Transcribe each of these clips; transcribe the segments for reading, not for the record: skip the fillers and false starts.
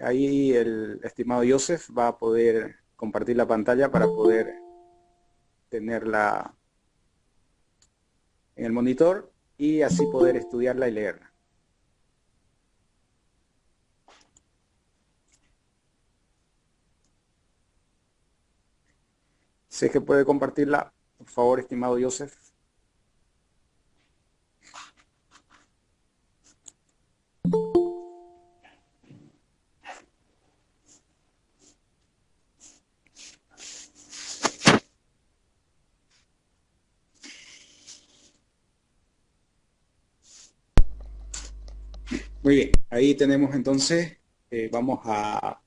Ahí el estimado Joseph va a poder compartir la pantalla para poder tenerla en el monitor y así poder estudiarla y leerla. Si es que puede compartirla, por favor, estimado Joseph. Muy bien, ahí tenemos entonces, vamos a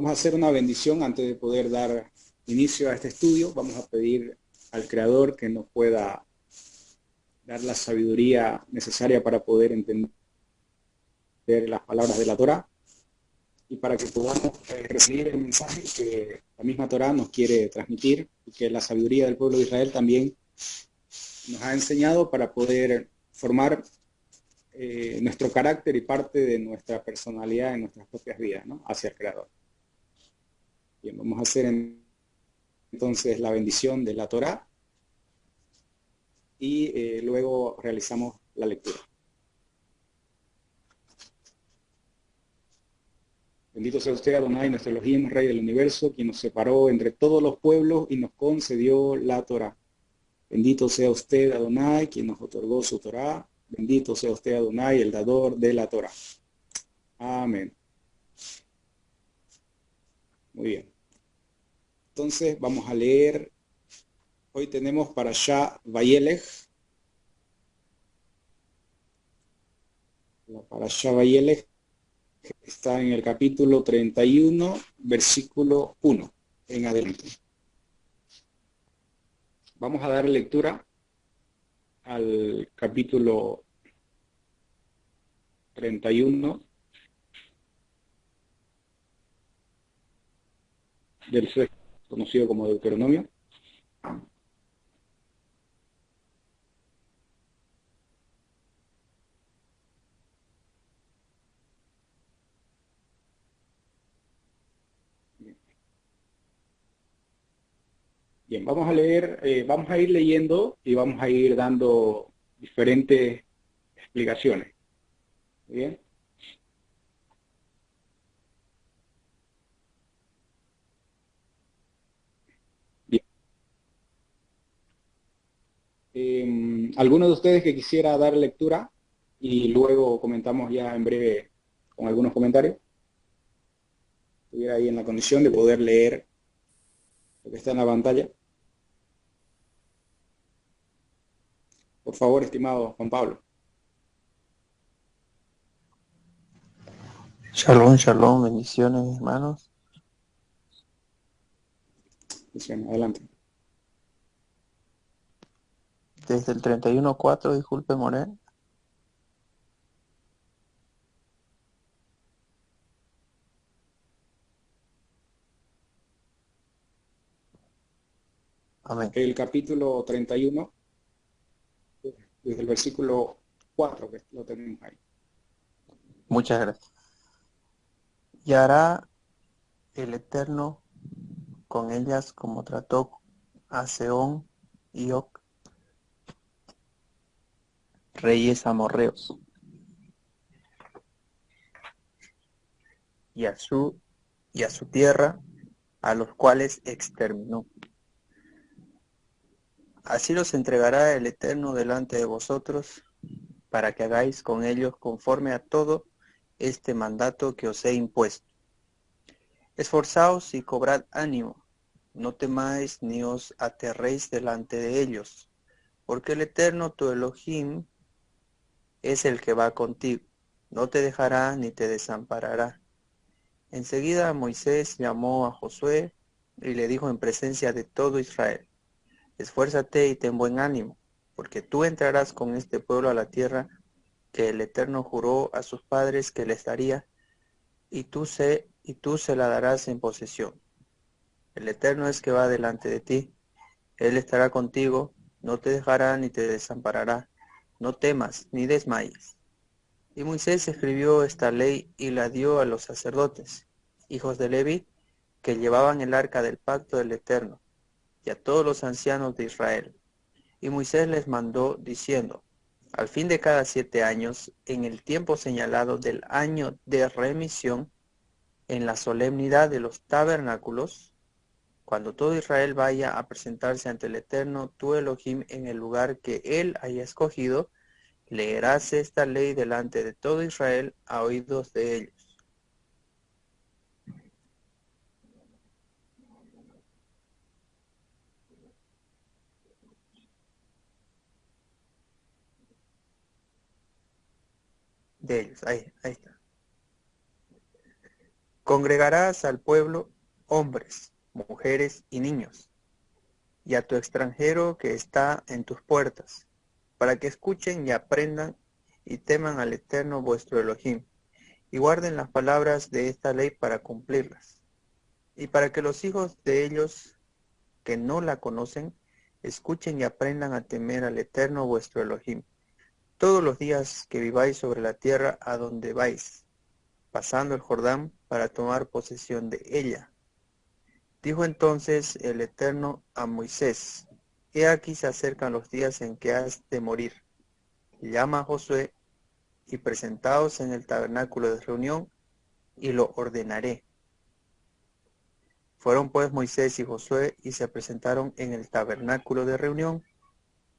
hacer una bendición antes de poder dar inicio a este estudio. Vamos a pedir al Creador que nos pueda dar la sabiduría necesaria para poder entender las palabras de la Torá y para que podamos recibir el mensaje que la misma Torá nos quiere transmitir y que la sabiduría del pueblo de Israel también nos ha enseñado para poder formar nuestro carácter y parte de nuestra personalidad en nuestras propias vidas, ¿no? Hacia el Creador. Bien, vamos a hacer entonces la bendición de la Torá y luego realizamos la lectura. Bendito sea usted, Adonai, nuestro Elohim, Rey del universo, quien nos separó entre todos los pueblos y nos concedió la Torá. Bendito sea usted, Adonai, quien nos otorgó su Torá. Bendito sea usted, Adonai, el dador de la Torá. Amén. Muy bien. Entonces vamos a leer. Hoy tenemos Parashá Vayelech. La Parashá Vayelech está en el capítulo 31, versículo 1 en adelante. Vamos a dar lectura al capítulo 31 del sexto, conocido como Deuteronomio. Bien, vamos a leer, vamos a ir leyendo y vamos a ir dando diferentes explicaciones. Bien. Bien. ¿Alguno de ustedes que quisiera dar lectura y luego comentamos ya en breve con algunos comentarios? Estuviera ahí en la condición de poder leer lo que está en la pantalla. Por favor, estimado Juan Pablo. Shalom, shalom, bendiciones, hermanos. Bien, adelante. Desde el 31:4, disculpe, Morel. Amén. El capítulo 31, desde el versículo 4, que lo tenemos ahí. Muchas gracias. Y hará el Eterno con ellas como trató a Sehón y Og, reyes amorreos, y a su tierra, a los cuales exterminó. Así los entregará el Eterno delante de vosotros, para que hagáis con ellos conforme a todo este mandato que os he impuesto. Esforzaos y cobrad ánimo, no temáis ni os aterréis delante de ellos, porque el Eterno tu Elohim es el que va contigo, no te dejará ni te desamparará. Enseguida Moisés llamó a Josué y le dijo en presencia de todo Israel: esfuérzate y ten buen ánimo, porque tú entrarás con este pueblo a la tierra que el Eterno juró a sus padres que les daría, y tú se la darás en posesión. El Eterno es que va delante de ti, Él estará contigo, no te dejará ni te desamparará. No temas ni desmayes. Y Moisés escribió esta ley y la dio a los sacerdotes, hijos de Leví, que llevaban el arca del pacto del Eterno, y a todos los ancianos de Israel. Y Moisés les mandó diciendo, al fin de cada 7 años, en el tiempo señalado del año de remisión, en la solemnidad de los tabernáculos, cuando todo Israel vaya a presentarse ante el Eterno, tu Elohim, en el lugar que él haya escogido, leerás esta ley delante de todo Israel a oídos de ellos. Ahí está. Congregarás al pueblo hombres, mujeres y niños, y a tu extranjero que está en tus puertas, para que escuchen y aprendan y teman al Eterno vuestro Elohim, y guarden las palabras de esta ley para cumplirlas, y para que los hijos de ellos que no la conocen, escuchen y aprendan a temer al Eterno vuestro Elohim, todos los días que viváis sobre la tierra a donde vais, pasando el Jordán para tomar posesión de ella. Dijo entonces el Eterno a Moisés, he aquí se acercan los días en que has de morir. Llama a Josué y presentaos en el tabernáculo de reunión y lo ordenaré. Fueron pues Moisés y Josué y se presentaron en el tabernáculo de reunión,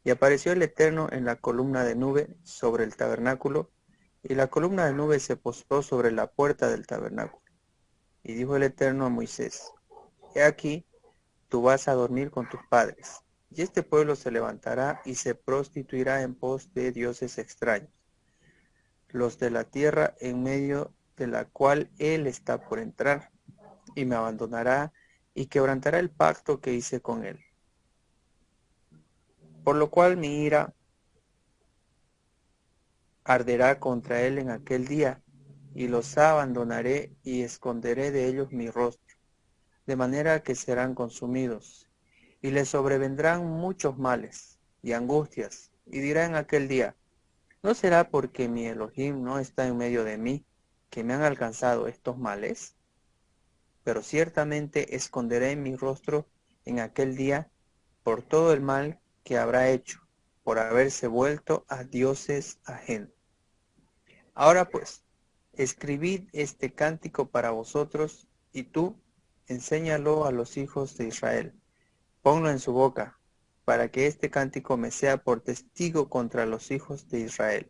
y apareció el Eterno en la columna de nube sobre el tabernáculo, y la columna de nube se postró sobre la puerta del tabernáculo. Y dijo el Eterno a Moisés, he aquí, tú vas a dormir con tus padres, y este pueblo se levantará y se prostituirá en pos de dioses extraños, los de la tierra en medio de la cual él está por entrar, y me abandonará y quebrantará el pacto que hice con él. Por lo cual mi ira arderá contra él en aquel día, y los abandonaré y esconderé de ellos mi rostro, de manera que serán consumidos, y les sobrevendrán muchos males y angustias, y dirá en aquel día, ¿no será porque mi Elohim no está en medio de mí, que me han alcanzado estos males? Pero ciertamente esconderé mi rostro en aquel día por todo el mal que habrá hecho, por haberse vuelto a dioses ajenos. Ahora pues, escribid este cántico para vosotros, y tú enséñalo a los hijos de Israel. Ponlo en su boca, para que este cántico me sea por testigo contra los hijos de Israel.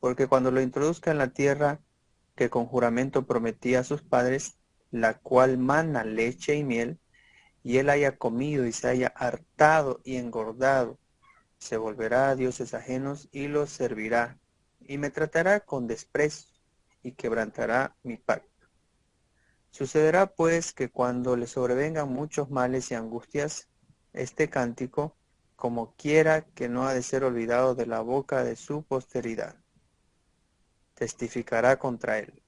Porque cuando lo introduzca en la tierra que con juramento prometí a sus padres, la cual mana leche y miel, y él haya comido y se haya hartado y engordado, se volverá a dioses ajenos y los servirá, y me tratará con desprecio, y quebrantará mi pacto. Sucederá pues que cuando le sobrevengan muchos males y angustias, este cántico, como quiera que no ha de ser olvidado de la boca de su posteridad, testificará contra él,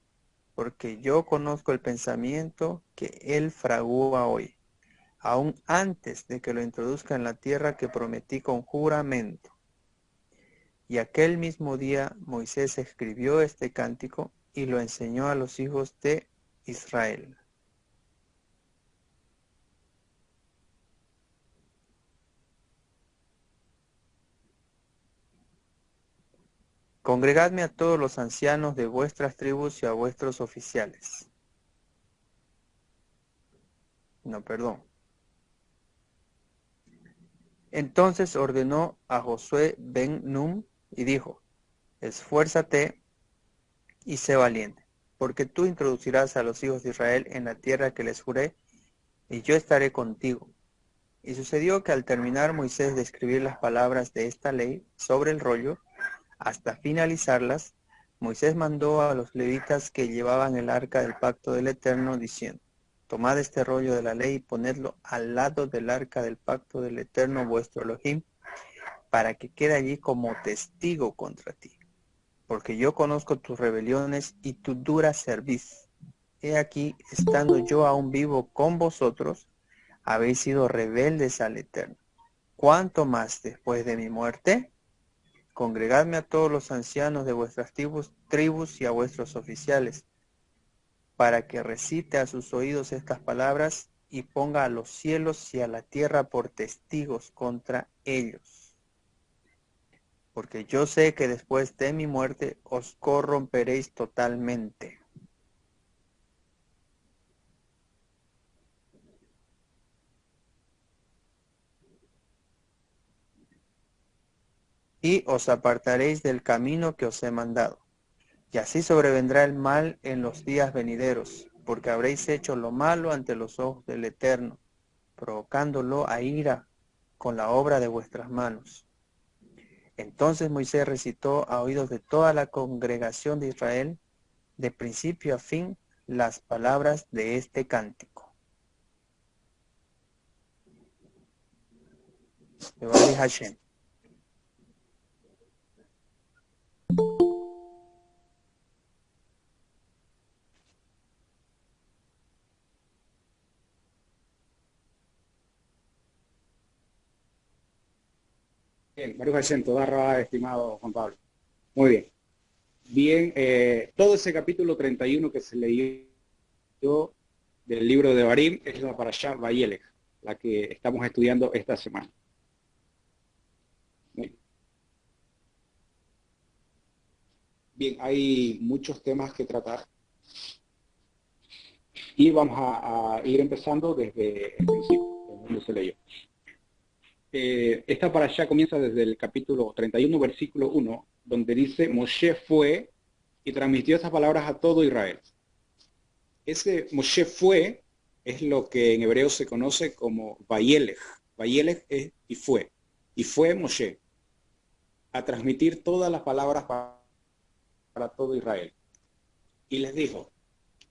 porque yo conozco el pensamiento que él fragúa hoy, aún antes de que lo introduzca en la tierra que prometí con juramento. Y aquel mismo día Moisés escribió este cántico y lo enseñó a los hijos de Israel. Congregadme a todos los ancianos de vuestras tribus y a vuestros oficiales. No, perdón. Entonces ordenó a Josué ben Nun y dijo, esfuérzate y sé valiente, porque tú introducirás a los hijos de Israel en la tierra que les juré, y yo estaré contigo. Y sucedió que al terminar Moisés de escribir las palabras de esta ley sobre el rollo, hasta finalizarlas, Moisés mandó a los levitas que llevaban el arca del pacto del Eterno, diciendo, tomad este rollo de la ley y ponedlo al lado del arca del pacto del Eterno vuestro Elohim, para que quede allí como testigo contra ti. Porque yo conozco tus rebeliones y tu dura cerviz. He aquí, estando yo aún vivo con vosotros, habéis sido rebeldes al Eterno. ¿Cuánto más después de mi muerte? congregadme a todos los ancianos de vuestras tribus y a vuestros oficiales, para que recite a sus oídos estas palabras y ponga a los cielos y a la tierra por testigos contra ellos. Porque yo sé que después de mi muerte os corromperéis totalmente. Y os apartaréis del camino que os he mandado. Y así sobrevendrá el mal en los días venideros, porque habréis hecho lo malo ante los ojos del Eterno, provocándolo a ira con la obra de vuestras manos. Entonces Moisés recitó a oídos de toda la congregación de Israel, de principio a fin, las palabras de este cántico. Bevali Hashem. Bien, Baruch Hashem, toda Rabá, estimado Juan Pablo. Muy bien. Bien, todo ese capítulo 31 que se leyó del libro de Devarim es la Parashá Vayelech, la que estamos estudiando esta semana. Bien, hay muchos temas que tratar y vamos a ir empezando desde el principio, donde se leyó. Esta parashá comienza desde el capítulo 31, versículo 1, donde dice, Moshe fue y transmitió estas palabras a todo Israel. Ese Moshe fue es lo que en hebreo se conoce como Vayelech. Vayelech es y fue Moshe a transmitir todas las palabras para todo Israel. Y les dijo,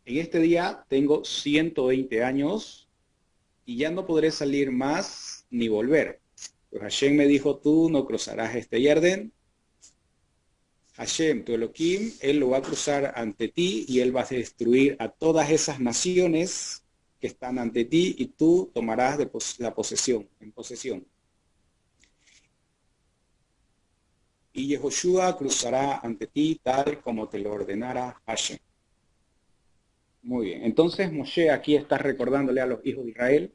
en este día tengo 120 años y ya no podré salir más ni volver. Pues Hashem me dijo, tú no cruzarás este Jardín. Hashem, tu Elohim, él lo va a cruzar ante ti y él va a destruir a todas esas naciones que están ante ti y tú tomarás la posesión, en posesión. Y Yehoshua cruzará ante ti tal como te lo ordenara Hashem. Muy bien, entonces Moshe aquí está recordándole a los hijos de Israel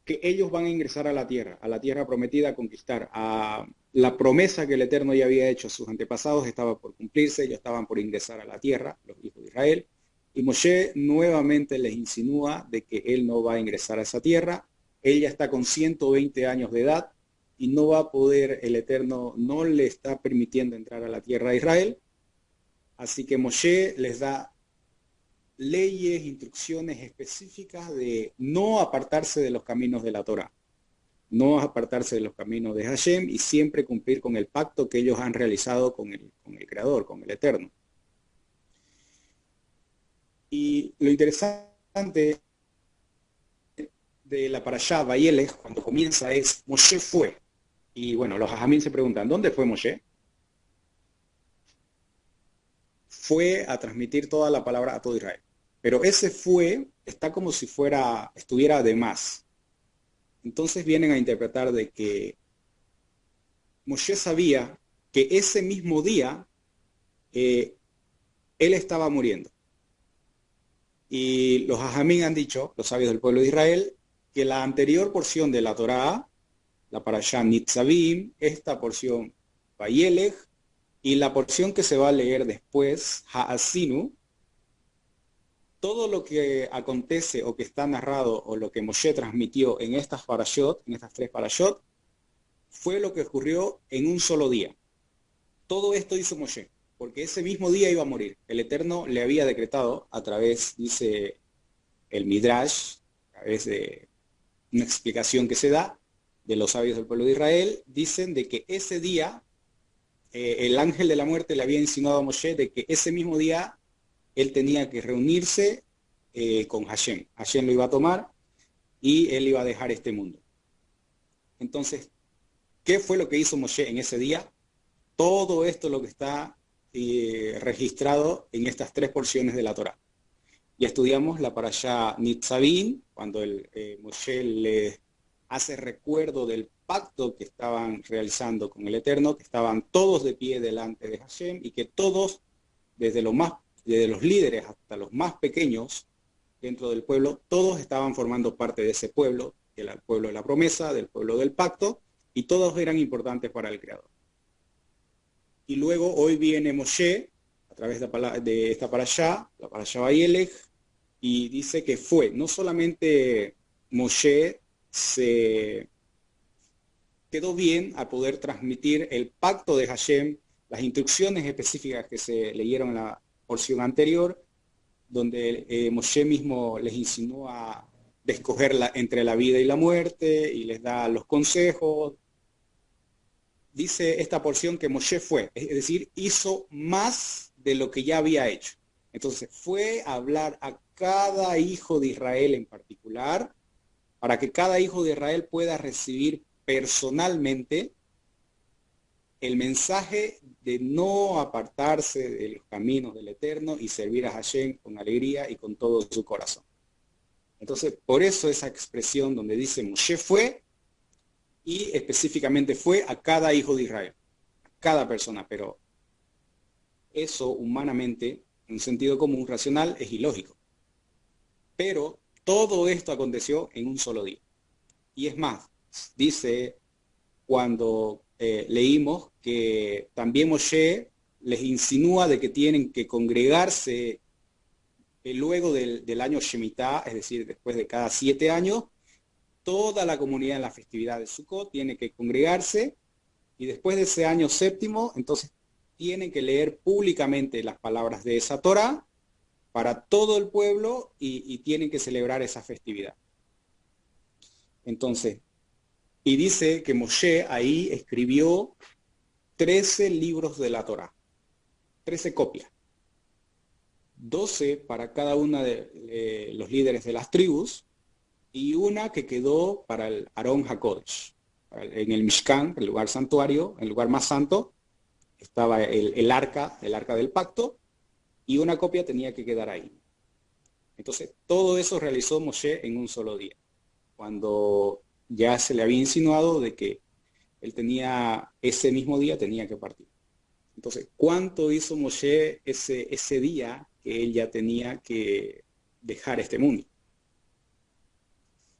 que ellos van a ingresar a la tierra prometida a conquistar, a la promesa que el Eterno ya había hecho a sus antepasados, estaba por cumplirse, ellos estaban por ingresar a la tierra, los hijos de Israel, y Moshe nuevamente les insinúa de que él no va a ingresar a esa tierra, él ya está con 120 años de edad, y no va a poder, el Eterno no le está permitiendo entrar a la tierra de Israel, así que Moshe les da leyes, instrucciones específicas de no apartarse de los caminos de la Torá, no apartarse de los caminos de Hashem y siempre cumplir con el pacto que ellos han realizado con el Creador, con el Eterno. Y lo interesante de la Parashá Vayelech, cuando comienza, es Moshe fue. Y bueno, los hajamim se preguntan, ¿dónde fue Moshe? Fue a transmitir toda la palabra a todo Israel. Pero ese fue, está como si estuviera de más. Entonces vienen a interpretar de que Moshe sabía que ese mismo día él estaba muriendo. Y los hajamim han dicho, los sabios del pueblo de Israel, que la anterior porción de la Torá, la Parashá Nitzavim, esta porción Vayelech, y la porción que se va a leer después, Ha'asinu, todo lo que acontece o que está narrado o lo que Moshe transmitió en estas parashot, en estas tres parashot, fue lo que ocurrió en un solo día. Todo esto hizo Moshe, porque ese mismo día iba a morir. El Eterno le había decretado a través, dice el Midrash, a través de una explicación que se da de los sabios del pueblo de Israel, dicen de que ese día el ángel de la muerte le había insinuado a Moshe de que ese mismo día él tenía que reunirse con Hashem. Hashem lo iba a tomar y él iba a dejar este mundo. Entonces, ¿qué fue lo que hizo Moshe en ese día? Todo esto lo que está registrado en estas tres porciones de la Torá. Y estudiamos la parashá Nitzavim, cuando Moshe le hace recuerdo del pacto que estaban realizando con el Eterno, que estaban todos de pie delante de Hashem y que todos, desde los líderes hasta los más pequeños dentro del pueblo, todos estaban formando parte de ese pueblo, del pueblo de la promesa, del pueblo del pacto, y todos eran importantes para el Creador. Y luego hoy viene Moshe, a través de esta parashá, la parashá Vayelech, y dice que no solamente Moshe se quedó bien a poder transmitir el pacto de Hashem, las instrucciones específicas que se leyeron en la porción anterior, donde Moshe mismo les insinuó a escoger entre la vida y la muerte, y les da los consejos. Dice esta porción que Moshe es decir, hizo más de lo que ya había hecho. Entonces fue a hablar a cada hijo de Israel en particular, para que cada hijo de Israel pueda recibir personalmente el mensaje de no apartarse de los caminos del Eterno y servir a Hashem con alegría y con todo su corazón. Entonces, por eso esa expresión donde dice Moshe fue, y específicamente fue a cada hijo de Israel, a cada persona, pero eso humanamente, en un sentido común, racional, es ilógico. Pero todo esto aconteció en un solo día. Y es más, dice cuando leímos que también Moshe les insinúa de que tienen que congregarse luego del año Shemitah, es decir, después de cada 7 años, toda la comunidad en la festividad de Sukkot tiene que congregarse, y después de ese año séptimo, entonces tienen que leer públicamente las palabras de esa Torá para todo el pueblo, y tienen que celebrar esa festividad. Entonces, y dice que Moshe ahí escribió 13 libros de la Torá, 13 copias, 12 para cada una de los líderes de las tribus, y una que quedó para el Aarón HaKodesh. En el Mishkan, el lugar santuario, el lugar más santo, estaba el arca del pacto, y una copia tenía que quedar ahí. Entonces, todo eso realizó Moshe en un solo día, cuando ya se le había insinuado de que él ese mismo día tenía que partir. Entonces, ¿cuánto hizo Moshe ese día que él ya tenía que dejar este mundo?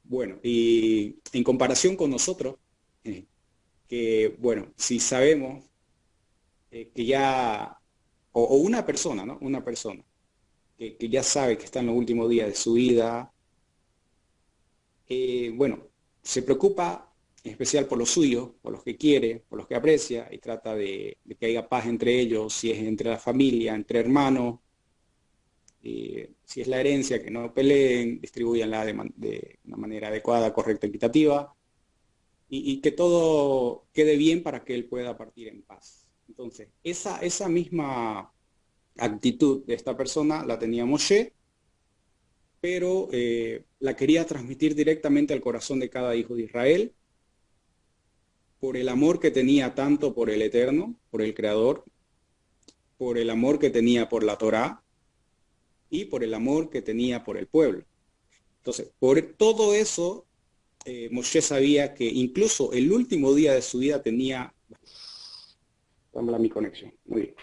Bueno, y en comparación con nosotros, que bueno, si sabemos que ya, o una persona, ¿no? Una persona que ya sabe que está en los últimos días de su vida, bueno, se preocupa en especial por los suyos, por los que quiere, por los que aprecia, y trata de que haya paz entre ellos, si es entre la familia, entre hermanos, si es la herencia, que no peleen, distribuyanla de una manera adecuada, correcta, equitativa, y que todo quede bien para que él pueda partir en paz. Entonces, esa misma actitud de esta persona la tenía Moshe, pero la quería transmitir directamente al corazón de cada hijo de Israel, por el amor que tenía tanto por el Eterno, por el Creador, por el amor que tenía por la Torá, y por el amor que tenía por el pueblo. Entonces, por todo eso, Moshe sabía que incluso el último día de su vida tenía... Dame mi conexión. Muy bien.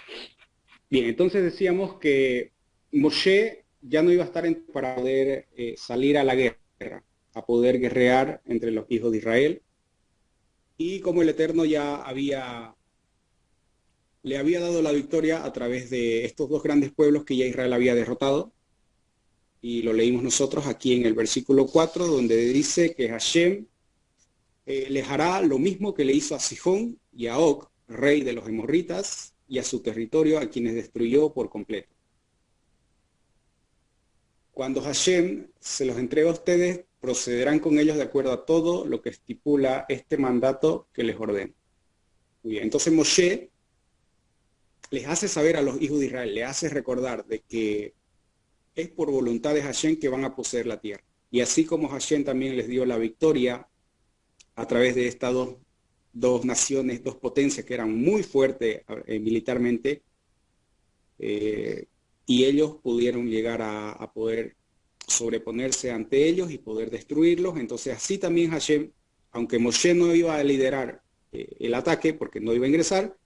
Bien, entonces decíamos que Moshe ya no iba a estar para poder salir a la guerra, a poder guerrear entre los hijos de Israel. Y como el Eterno ya le había dado la victoria a través de estos dos grandes pueblos que ya Israel había derrotado, y lo leímos nosotros aquí en el versículo 4, donde dice que Hashem les hará lo mismo que le hizo a Sihón y a Og, rey de los Emorritas, y a su territorio, a quienes destruyó por completo. Cuando Hashem se los entrega a ustedes, procederán con ellos de acuerdo a todo lo que estipula este mandato que les ordeno. Muy bien, entonces Moshe les hace saber a los hijos de Israel, les hace recordar de que es por voluntad de Hashem que van a poseer la tierra. Y así como Hashem también les dio la victoria a través de estas dos naciones, dos potencias que eran muy fuertes militarmente, y ellos pudieron llegar a poder sobreponerse ante ellos y poder destruirlos. Entonces así también Hashem aunque Moshe no iba a liderar el ataque porque no iba a ingresar,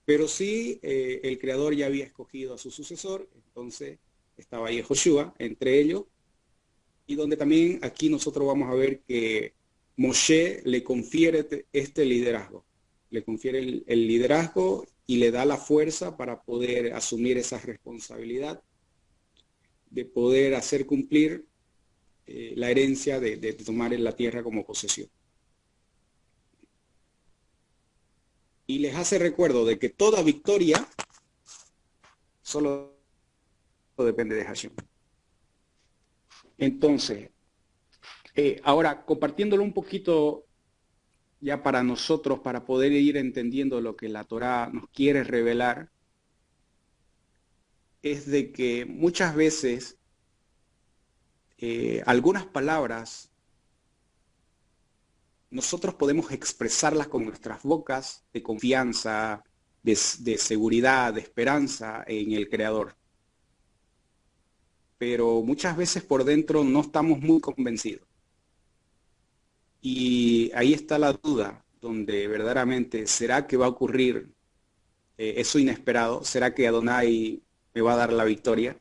pero sí el Creador ya había escogido a su sucesor, entonces estaba ahí Joshua entre ellos, y donde también aquí nosotros vamos a ver que Moshe le confiere este liderazgo, le confiere el liderazgo y le da la fuerza para poder asumir esa responsabilidad de poder hacer cumplir la herencia de tomar en la tierra como posesión. Y les hace recuerdo de que toda victoria solo depende de Hashem. Entonces, ahora compartiéndolo un poquito ya para nosotros, para poder ir entendiendo lo que la Torá nos quiere revelar, es de que muchas veces algunas palabras nosotros podemos expresarlas con nuestras bocas de confianza, de seguridad, de esperanza en el Creador. Pero muchas veces por dentro no estamos muy convencidos. Y ahí está la duda, donde verdaderamente, ¿será que va a ocurrir eso inesperado? ¿Será que Adonai me va a dar la victoria?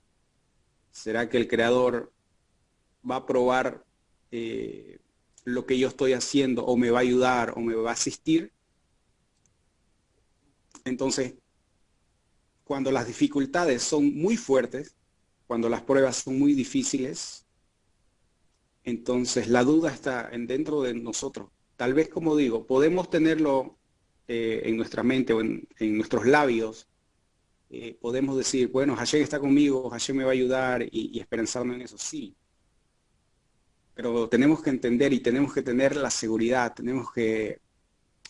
¿Será que el Creador va a probar lo que yo estoy haciendo, o me va a ayudar, o me va a asistir? Entonces, cuando las dificultades son muy fuertes, cuando las pruebas son muy difíciles, entonces la duda está dentro de nosotros. Tal vez, como digo, podemos tenerlo en nuestra mente o en nuestros labios. Podemos decir, bueno, Hashem está conmigo, Hashem me va a ayudar y esperanzarnos en eso, sí. Pero tenemos que entender y tenemos que tener la seguridad, tenemos que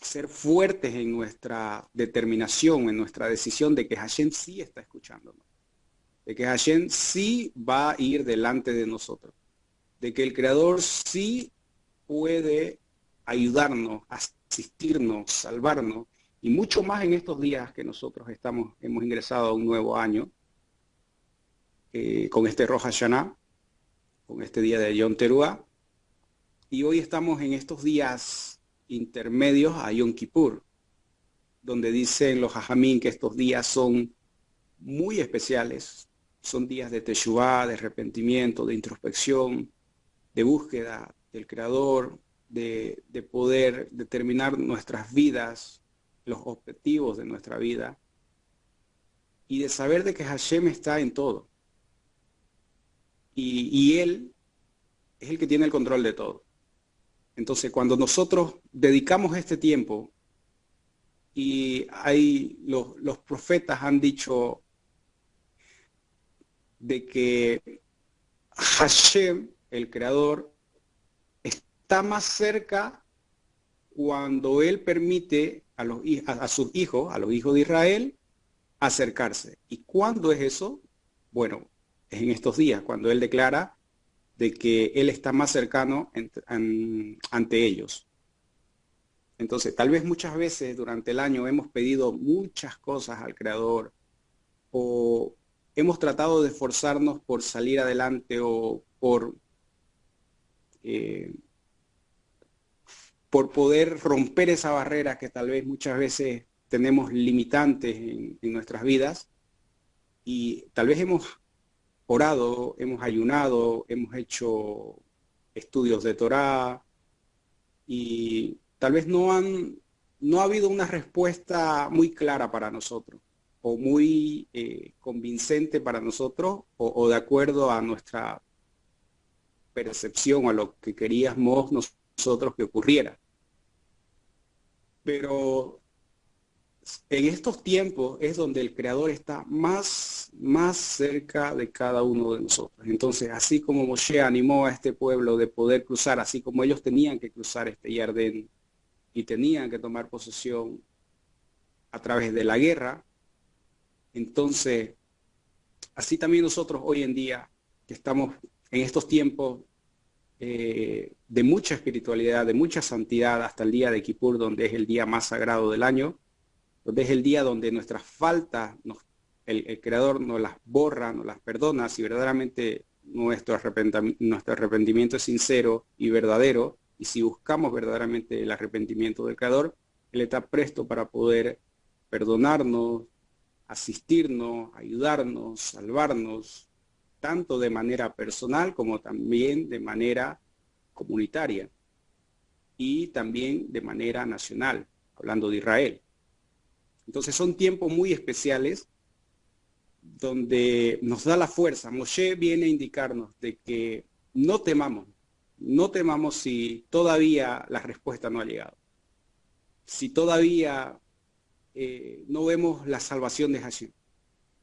ser fuertes en nuestra determinación, en nuestra decisión de que Hashem sí está escuchándonos, de que Hashem sí va a ir delante de nosotros, de que el Creador sí puede ayudarnos, asistirnos, salvarnos, y mucho más en estos días que nosotros hemos ingresado a un nuevo año, con este Rosh Hashanah, con este día de Yom Teruah, y hoy estamos en estos días intermedios a Yom Kippur, donde dicen los Jajamín que estos días son muy especiales, son días de Teshuvah, de arrepentimiento, de introspección, de búsqueda del Creador, de poder determinar nuestras vidas, los objetivos de nuestra vida, y de saber de que Hashem está en todo. Y Él es el que tiene el control de todo. Entonces, cuando nosotros dedicamos este tiempo, y los profetas han dicho de que Hashem, el Creador, está más cerca cuando Él permite a sus hijos, a los hijos de Israel, acercarse. ¿Y cuándo es eso? Bueno, es en estos días, cuando Él declara de que Él está más cercano ante ellos. Entonces, tal vez muchas veces durante el año hemos pedido muchas cosas al Creador, o hemos tratado de esforzarnos por salir adelante, o por poder romper esa barrera que tal vez muchas veces tenemos limitantes en nuestras vidas, y tal vez hemos orado, hemos ayunado, hemos hecho estudios de Torá, y tal vez no ha habido una respuesta muy clara para nosotros, o muy convincente para nosotros, o de acuerdo a nuestra percepción, a lo que queríamos nosotros que ocurriera. Pero en estos tiempos es donde el Creador está más cerca de cada uno de nosotros. Entonces, así como Moshe animó a este pueblo de poder cruzar, así como ellos tenían que cruzar este Jardín y tenían que tomar posesión a través de la guerra, entonces, así también nosotros hoy en día, que estamos en estos tiempos de mucha espiritualidad, de mucha santidad, hasta el día de Kippur, donde es el día más sagrado del año, donde es el día donde nuestras faltas, el Creador nos las borra, nos las perdona, si verdaderamente nuestro arrepentimiento es sincero y verdadero, y si buscamos verdaderamente el arrepentimiento del Creador, Él está presto para poder perdonarnos, asistirnos, ayudarnos, salvarnos, tanto de manera personal como también de manera comunitaria y también de manera nacional, hablando de Israel. Entonces son tiempos muy especiales donde nos da la fuerza. Moshe viene a indicarnos de que no temamos, no temamos si todavía la respuesta no ha llegado, si todavía no vemos la salvación de Hashem.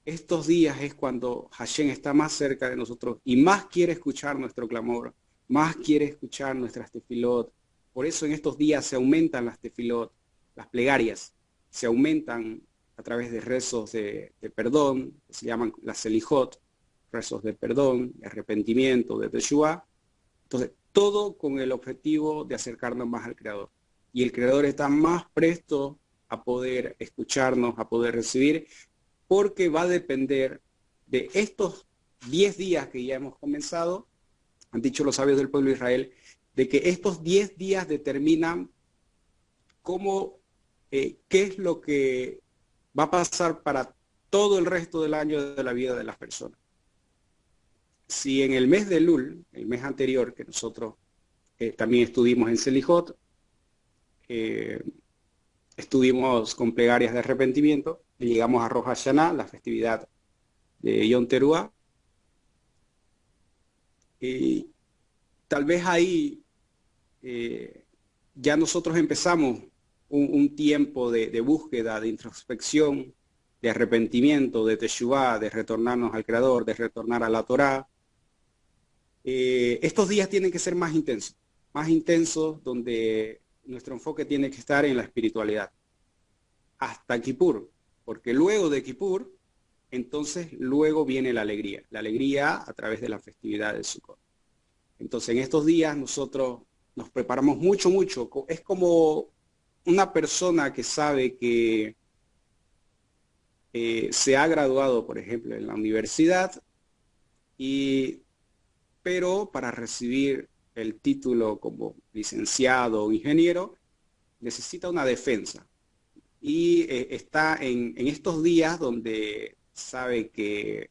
Estos días es cuando Hashem está más cerca de nosotros y más quiere escuchar nuestro clamor, más quiere escuchar nuestras tefilot. Por eso en estos días se aumentan las tefilot, las plegarias, se aumentan a través de rezos de perdón, que se llaman las selijot, rezos de perdón, de arrepentimiento, de teshuvá. Entonces, todo con el objetivo de acercarnos más al Creador. Y el Creador está más presto a poder escucharnos, a poder recibir, porque va a depender de estos 10 días que ya hemos comenzado, han dicho los sabios del pueblo de Israel, de que estos 10 días determinan cómo, qué es lo que va a pasar para todo el resto del año de la vida de las personas. Si en el mes de Elul, el mes anterior que nosotros también estuvimos en Selijot, estuvimos con plegarias de arrepentimiento, y llegamos a Rosh Hashanah, la festividad de Yom Teruah, y tal vez ahí ya nosotros empezamos un tiempo de búsqueda, de introspección, de arrepentimiento, de teshuvá, de retornarnos al Creador, de retornar a la Torá. Estos días tienen que ser más intensos, donde nuestro enfoque tiene que estar en la espiritualidad. Hasta Kippur, porque luego de Kippur, entonces luego viene la alegría a través de la festividad de Sukkot. Entonces en estos días nosotros nos preparamos mucho, es como una persona que sabe que se ha graduado, por ejemplo, en la universidad, pero para recibir el título como licenciado o ingeniero, necesita una defensa. Y está en estos días donde sabe que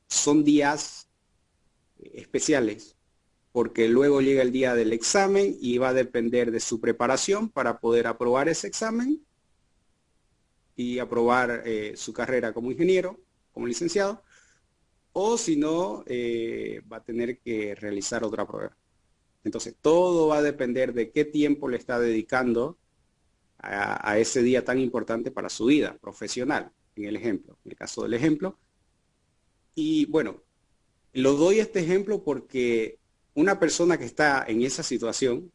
son días especiales, porque luego llega el día del examen y va a depender de su preparación para poder aprobar ese examen y aprobar su carrera como ingeniero, como licenciado, o si no, va a tener que realizar otra prueba. Entonces, todo va a depender de qué tiempo le está dedicando a ese día tan importante para su vida profesional, en el caso del ejemplo. Y bueno, lo doy este ejemplo porque una persona que está en esa situación,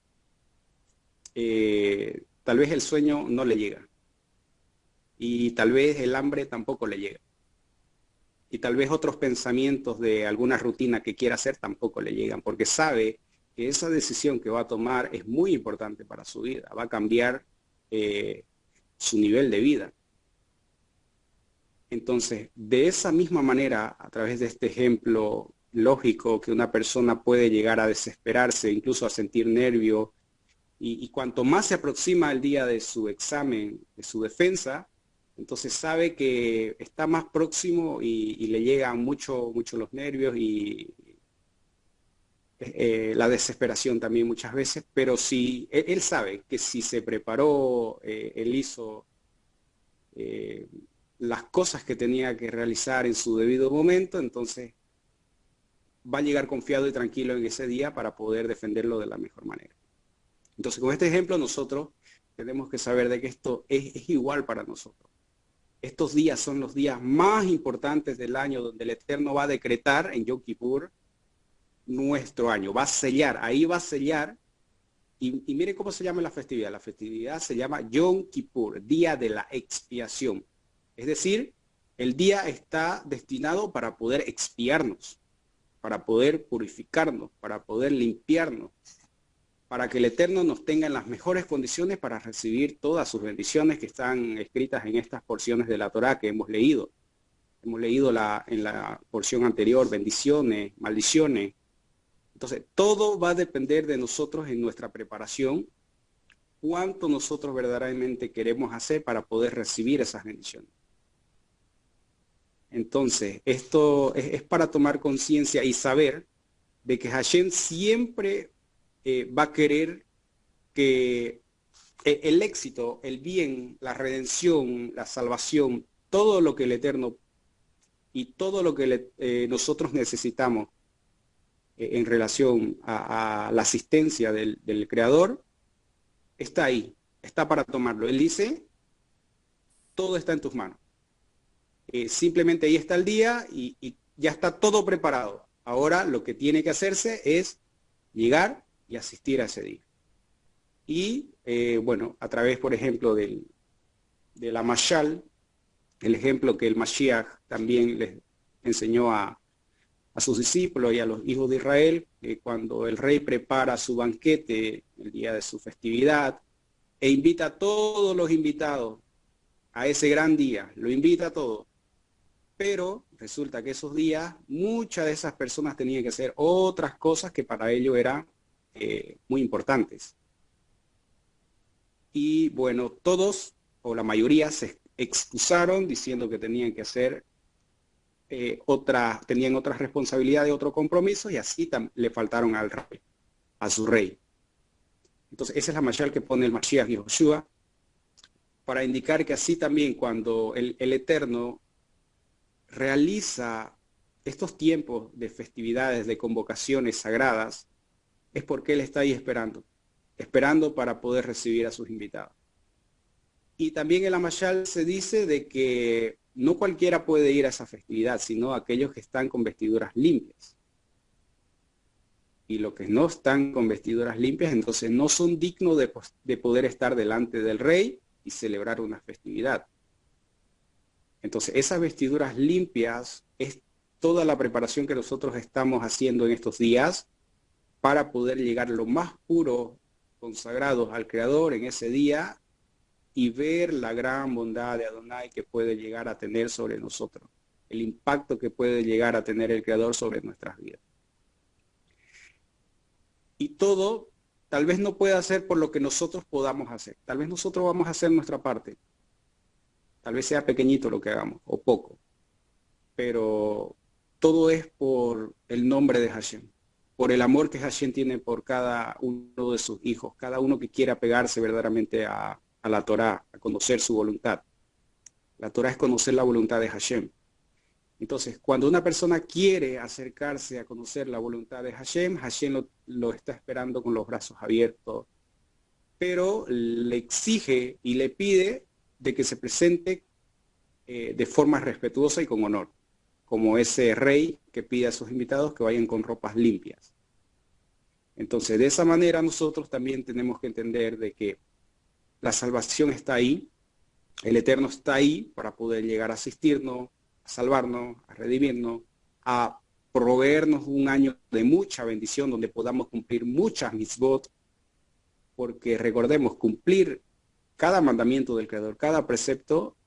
tal vez el sueño no le llega. Y tal vez el hambre tampoco le llega. Y tal vez otros pensamientos de alguna rutina que quiera hacer tampoco le llegan, porque sabe que esa decisión que va a tomar es muy importante para su vida, va a cambiar su nivel de vida. Entonces, de esa misma manera, a través de este ejemplo lógico, que una persona puede llegar a desesperarse, incluso a sentir nervio, y cuanto más se aproxima el día de su examen, de su defensa, entonces sabe que está más próximo y le llegan mucho los nervios y la desesperación también muchas veces, pero si él sabe que si se preparó, él hizo las cosas que tenía que realizar en su debido momento, entonces va a llegar confiado y tranquilo en ese día para poder defenderlo de la mejor manera. Entonces, con este ejemplo nosotros tenemos que saber de que esto es igual para nosotros. Estos días son los días más importantes del año, donde el Eterno va a decretar en Yom Kippur nuestro año, va a sellar, ahí va a sellar, y mire cómo se llama la festividad se llama Yom Kippur, día de la expiación. Es decir, el día está destinado para poder expiarnos, para poder purificarnos, para poder limpiarnos, para que el Eterno nos tenga en las mejores condiciones para recibir todas sus bendiciones que están escritas en estas porciones de la Torá que hemos leído. Hemos leído en la porción anterior bendiciones, maldiciones, Entonces, todo va a depender de nosotros en nuestra preparación, cuánto nosotros verdaderamente queremos hacer para poder recibir esas bendiciones. Entonces, esto es para tomar conciencia y saber de que Hashem siempre va a querer que el éxito, el bien, la redención, la salvación, todo lo que el Eterno y todo lo que nosotros necesitamos en relación a la asistencia del Creador, está ahí, está para tomarlo. Él dice, todo está en tus manos. Simplemente ahí está el día y ya está todo preparado. Ahora lo que tiene que hacerse es llegar y asistir a ese día. Y bueno, a través, por ejemplo, de la Mashal, el ejemplo que el Mashiach también les enseñó a sus discípulos y a los hijos de Israel, que cuando el rey prepara su banquete el día de su festividad e invita a todos los invitados a ese gran día, lo invita a todos, pero resulta que esos días muchas de esas personas tenían que hacer otras cosas que para ellos eran muy importantes. Y bueno, todos o la mayoría se excusaron diciendo que tenían que hacer tenían otras responsabilidades, otros compromisos, y así le faltaron al rey, a su rey. Entonces, esa es la mashal que pone el Mashiach y Joshua, para indicar que así también cuando el Eterno realiza estos tiempos de festividades, de convocaciones sagradas, es porque Él está ahí esperando para poder recibir a sus invitados. Y también en la mashal se dice de que no cualquiera puede ir a esa festividad, sino aquellos que están con vestiduras limpias. Y los que no están con vestiduras limpias, entonces no son dignos de poder estar delante del rey y celebrar una festividad. Entonces, esas vestiduras limpias es toda la preparación que nosotros estamos haciendo en estos días para poder llegar lo más puro, consagrados al Creador en ese día, y ver la gran bondad de Adonai que puede llegar a tener sobre nosotros, el impacto que puede llegar a tener el Creador sobre nuestras vidas. Y todo tal vez no pueda ser por lo que nosotros podamos hacer. Tal vez nosotros vamos a hacer nuestra parte. Tal vez sea pequeñito lo que hagamos, o poco. Pero todo es por el nombre de Hashem, por el amor que Hashem tiene por cada uno de sus hijos, cada uno que quiera pegarse verdaderamente a la Torá, a conocer su voluntad. La Torá es conocer la voluntad de Hashem. Entonces, cuando una persona quiere acercarse a conocer la voluntad de Hashem, Hashem lo está esperando con los brazos abiertos, pero le exige y le pide de que se presente de forma respetuosa y con honor, como ese rey que pide a sus invitados que vayan con ropas limpias. Entonces, de esa manera nosotros también tenemos que entender de que la salvación está ahí, el Eterno está ahí para poder llegar a asistirnos, a salvarnos, a redimirnos, a proveernos un año de mucha bendición donde podamos cumplir muchas mitzvot, porque recordemos, cumplir cada mandamiento del Creador, cada precepto,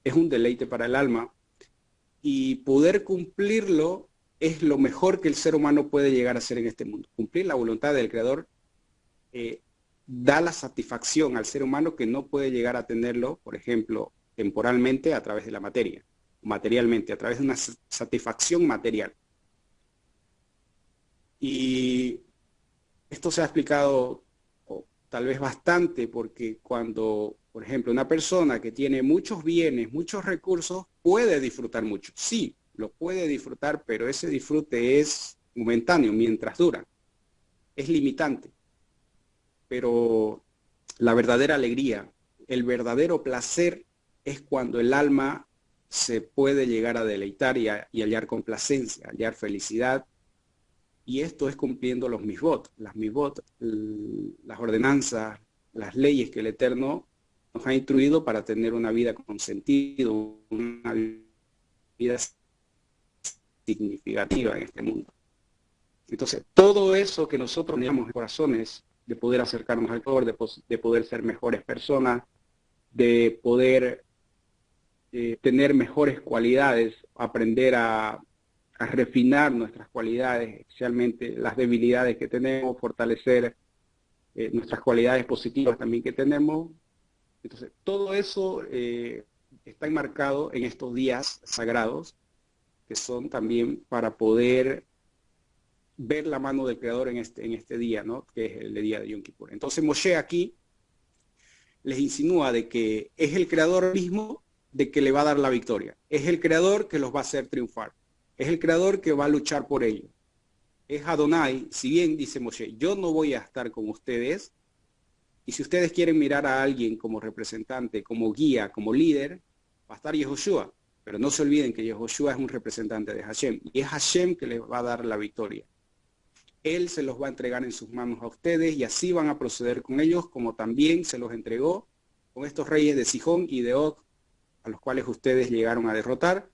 es un deleite para el alma, y poder cumplirlo es lo mejor que el ser humano puede llegar a hacer en este mundo. Cumplir la voluntad del Creador da la satisfacción al ser humano que no puede llegar a tenerlo, por ejemplo, temporalmente a través de la materia, materialmente, a través de una satisfacción material. Y esto se ha explicado tal vez bastante, porque cuando, por ejemplo, una persona que tiene muchos bienes, muchos recursos, puede disfrutar mucho. Sí, lo puede disfrutar, pero ese disfrute es momentáneo, mientras dura. Es limitante. Pero la verdadera alegría, el verdadero placer es cuando el alma se puede llegar a deleitar y hallar complacencia, hallar felicidad. Y esto es cumpliendo los misbot, las misbot, las ordenanzas, las leyes que el Eterno nos ha instruido para tener una vida con sentido, una vida significativa en este mundo. Entonces, todo eso que nosotros teníamos en corazones, de poder acercarnos al Creador, de poder ser mejores personas, de poder tener mejores cualidades, aprender a a refinar nuestras cualidades, especialmente las debilidades que tenemos, fortalecer nuestras cualidades positivas también que tenemos. Entonces, todo eso está enmarcado en estos días sagrados, que son también para poder ver la mano del Creador en este día, ¿no? Que es el día de Yom Kippur. Entonces Moshe aquí les insinúa de que es el Creador mismo de que le va a dar la victoria. Es el Creador que los va a hacer triunfar. Es el Creador que va a luchar por ellos. Es Adonai, si bien dice Moshe, yo no voy a estar con ustedes, y si ustedes quieren mirar a alguien como representante, como guía, como líder, va a estar Yehoshua. Pero no se olviden que Yehoshua es un representante de Hashem, y es Hashem que les va a dar la victoria. Él se los va a entregar en sus manos a ustedes, y así van a proceder con ellos, como también se los entregó con estos reyes de Sihón y de Og, a los cuales ustedes llegaron a derrotar,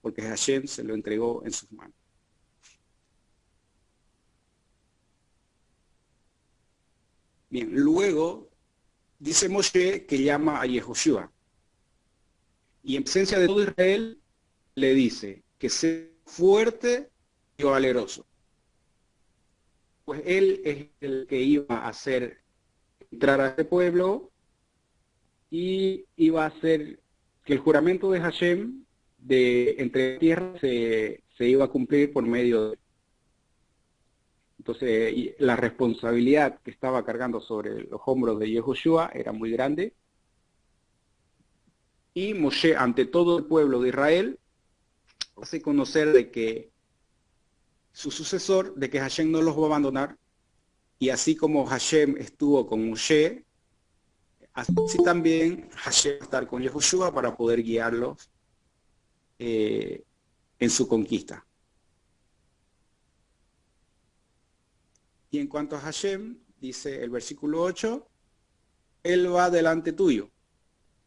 porque Hashem se lo entregó en sus manos. Bien, luego dice Moshe que llama a Yehoshua, y en presencia de todo Israel le dice que sea fuerte y valeroso. Pues él es el que iba a hacer entrar a este pueblo y iba a hacer que el juramento de Hashem de entre tierra se iba a cumplir por medio de... Entonces la responsabilidad que estaba cargando sobre los hombros de Yehoshua era muy grande, y Moshe ante todo el pueblo de Israel hace conocer de que su sucesor, de que Hashem no los va a abandonar, y así como Hashem estuvo con Moshe, así también Hashem va a estar con Yehoshua para poder guiarlos en su conquista. Y en cuanto a Hashem, dice el versículo 8, Él va delante tuyo,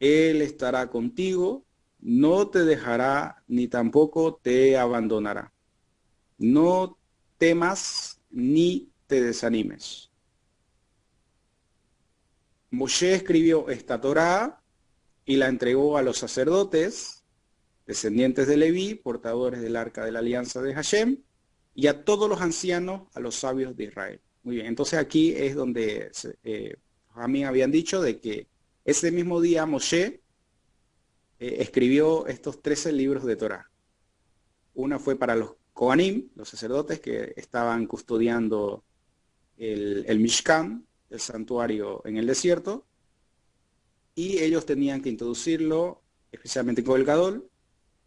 Él estará contigo, no te dejará ni tampoco te abandonará. No temas ni te desanimes. Moshe escribió esta Torá y la entregó a los sacerdotes, descendientes de Leví, portadores del arca de la alianza de Hashem, y a todos los ancianos, a los sabios de Israel. Muy bien, entonces aquí es donde a mí habían dicho de que ese mismo día Moshe escribió estos 13 libros de Torá. Una fue para los Kohanim, los sacerdotes que estaban custodiando el Mishkan, el santuario en el desierto, y ellos tenían que introducirlo, especialmente con el Gadol,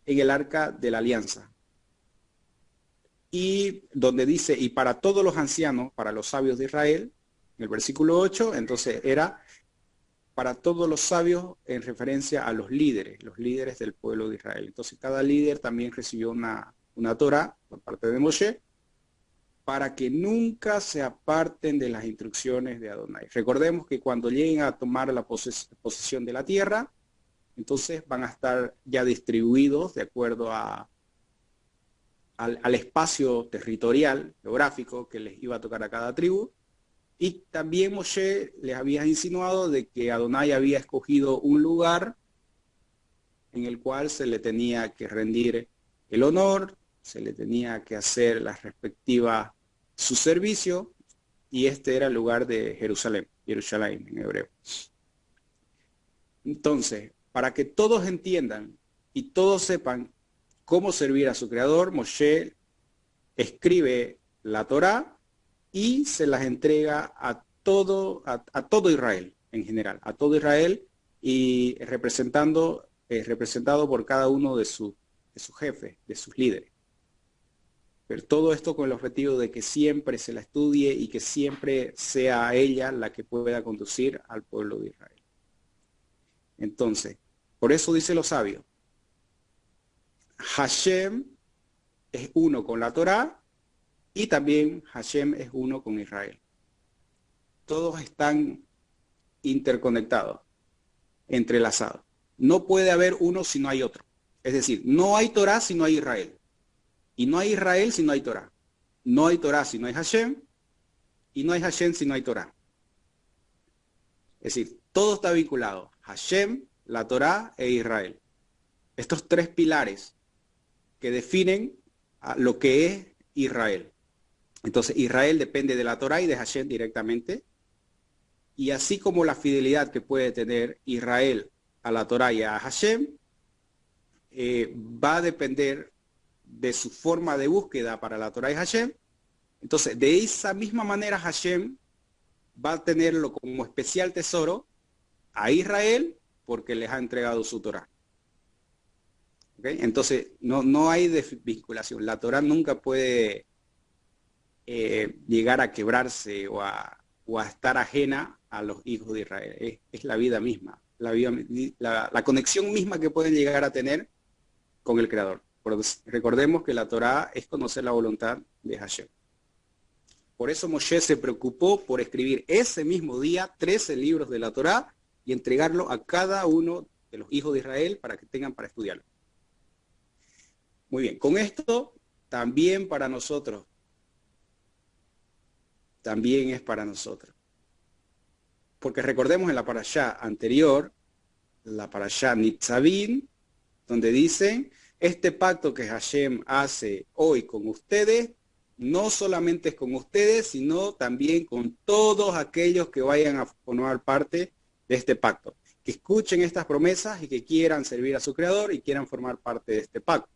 en el arca de la alianza. Y donde dice, y para todos los ancianos, para los sabios de Israel, en el versículo 8, entonces era para todos los sabios en referencia a los líderes del pueblo de Israel. Entonces cada líder también recibió una Torá por parte de Moshe, para que nunca se aparten de las instrucciones de Adonai. Recordemos que cuando lleguen a tomar la posesión de la tierra, entonces van a estar ya distribuidos de acuerdo al espacio territorial, geográfico, que les iba a tocar a cada tribu. Y también Moshe les había insinuado de que Adonai había escogido un lugar en el cual se le tenía que rendir el honor, se le tenía que hacer la respectiva su servicio, y este era el lugar de Jerusalén en hebreo. Entonces, para que todos entiendan y todos sepan cómo servir a su Creador, Moshe escribe la Torá y se las entrega a todo Israel en general, a todo Israel, y representado por cada uno de sus jefes, de sus líderes. Pero todo esto con el objetivo de que siempre se la estudie y que siempre sea ella la que pueda conducir al pueblo de Israel. Entonces, por eso dice los sabios, Hashem es uno con la Torá y también Hashem es uno con Israel. Todos están interconectados, entrelazados. No puede haber uno si no hay otro. Es decir, no hay Torá si no hay Israel. Y no hay Israel si no hay Torá. No hay Torá si no hay Hashem. Y no hay Hashem si no hay Torá. Es decir, todo está vinculado. Hashem, la Torá e Israel. Estos tres pilares que definen a lo que es Israel. Entonces Israel depende de la Torá y de Hashem directamente. Y así como la fidelidad que puede tener Israel a la Torá y a Hashem, va a depender de su forma de búsqueda para la Torá y Hashem. Entonces, de esa misma manera Hashem va a tenerlo como especial tesoro a Israel porque les ha entregado su Torá. ¿Okay? Entonces, no hay desvinculación. La Torá nunca puede llegar a quebrarse o a estar ajena a los hijos de Israel. Es la vida misma, la conexión misma que pueden llegar a tener con el Creador. Recordemos que la Torá es conocer la voluntad de Hashem. Por eso Moshe se preocupó por escribir ese mismo día 13 libros de la Torá y entregarlo a cada uno de los hijos de Israel para que tengan para estudiarlo. Muy bien, con esto también para nosotros. También es para nosotros. Porque recordemos en la parashá anterior, la parashá Nitzavim, donde dicen, este pacto que Hashem hace hoy con ustedes, no solamente es con ustedes, sino también con todos aquellos que vayan a formar parte de este pacto. Que escuchen estas promesas y que quieran servir a su Creador y quieran formar parte de este pacto.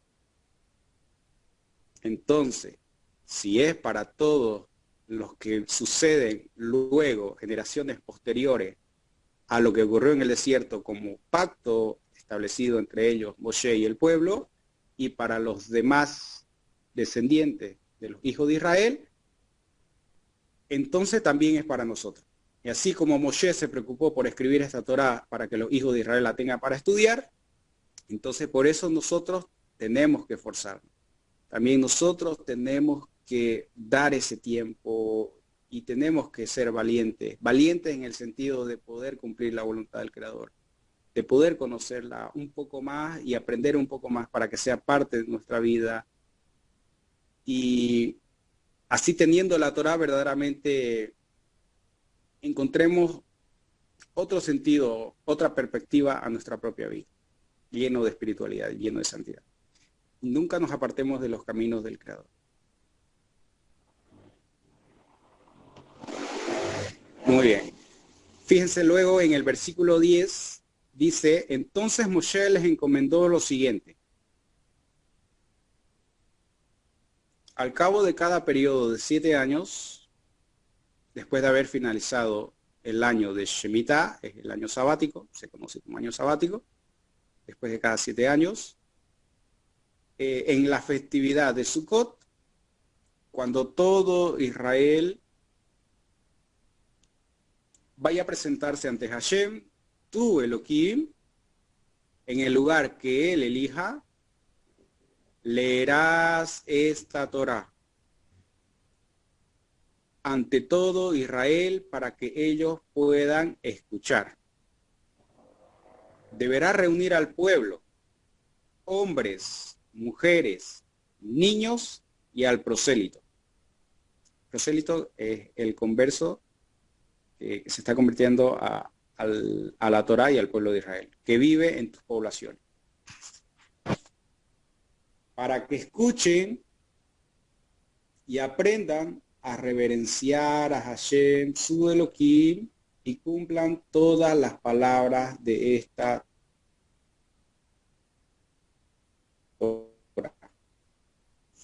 Entonces, si es para todos los que suceden luego, generaciones posteriores a lo que ocurrió en el desierto como pacto establecido entre ellos, Moshe y el pueblo, y para los demás descendientes de los hijos de Israel, entonces también es para nosotros. Y así como Moshe se preocupó por escribir esta Torá para que los hijos de Israel la tengan para estudiar, entonces por eso nosotros tenemos que esforzarnos. También nosotros tenemos que dar ese tiempo y tenemos que ser valientes. Valientes en el sentido de poder cumplir la voluntad del Creador, de poder conocerla un poco más y aprender un poco más para que sea parte de nuestra vida. Y así teniendo la Torá verdaderamente encontremos otro sentido, otra perspectiva a nuestra propia vida, lleno de espiritualidad, lleno de santidad. Nunca nos apartemos de los caminos del Creador. Muy bien. Fíjense luego en el versículo 10, dice, entonces Moshe les encomendó lo siguiente. Al cabo de cada periodo de 7 años, después de haber finalizado el año de Shemitah, es el año sabático, se conoce como año sabático, después de cada 7 años, en la festividad de Sukkot, cuando todo Israel vaya a presentarse ante Hashem, tú, Elohim, en el lugar que él elija, leerás esta Torá ante todo Israel para que ellos puedan escuchar. Deberá reunir al pueblo, hombres, mujeres, niños y al prosélito. Prosélito es el converso que se está convirtiendo a la Torá y al pueblo de Israel, que vive en tus poblaciones. Para que escuchen y aprendan a reverenciar a Hashem, su Elohim, y cumplan todas las palabras de esta Torá.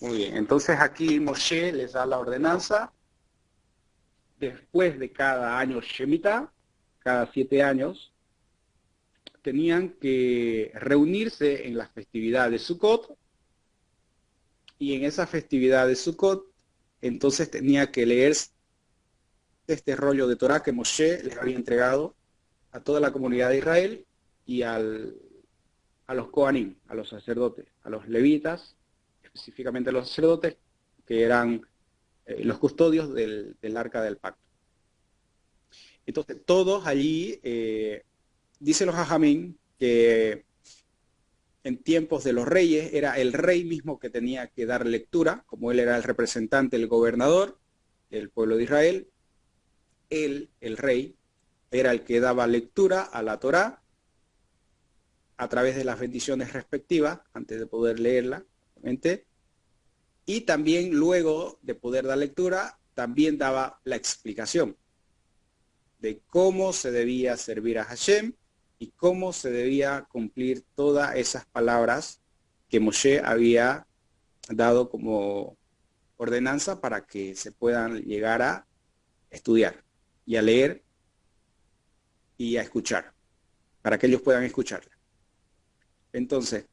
Muy bien, entonces aquí Moshe les da la ordenanza. Después de cada año Shemitah, cada 7 años, tenían que reunirse en la festividad de Sukkot, y en esa festividad de Sukkot, entonces tenía que leer este rollo de Torá que Moshe les había entregado a toda la comunidad de Israel y a los Kohanim, a los sacerdotes, a los levitas, específicamente a los sacerdotes, que eran los custodios del arca del pacto. Entonces, todos allí, dice los Jajamín, que en tiempos de los reyes era el rey mismo que tenía que dar lectura, como él era el representante, el gobernador del pueblo de Israel. Él, el rey, era el que daba lectura a la Torá a través de las bendiciones respectivas, antes de poder leerla, obviamente. Y también luego de poder dar lectura, también daba la explicación de cómo se debía servir a Hashem y cómo se debía cumplir todas esas palabras que Moshe había dado como ordenanza para que se puedan llegar a estudiar y a leer y a escuchar, para que ellos puedan escucharla. Entonces,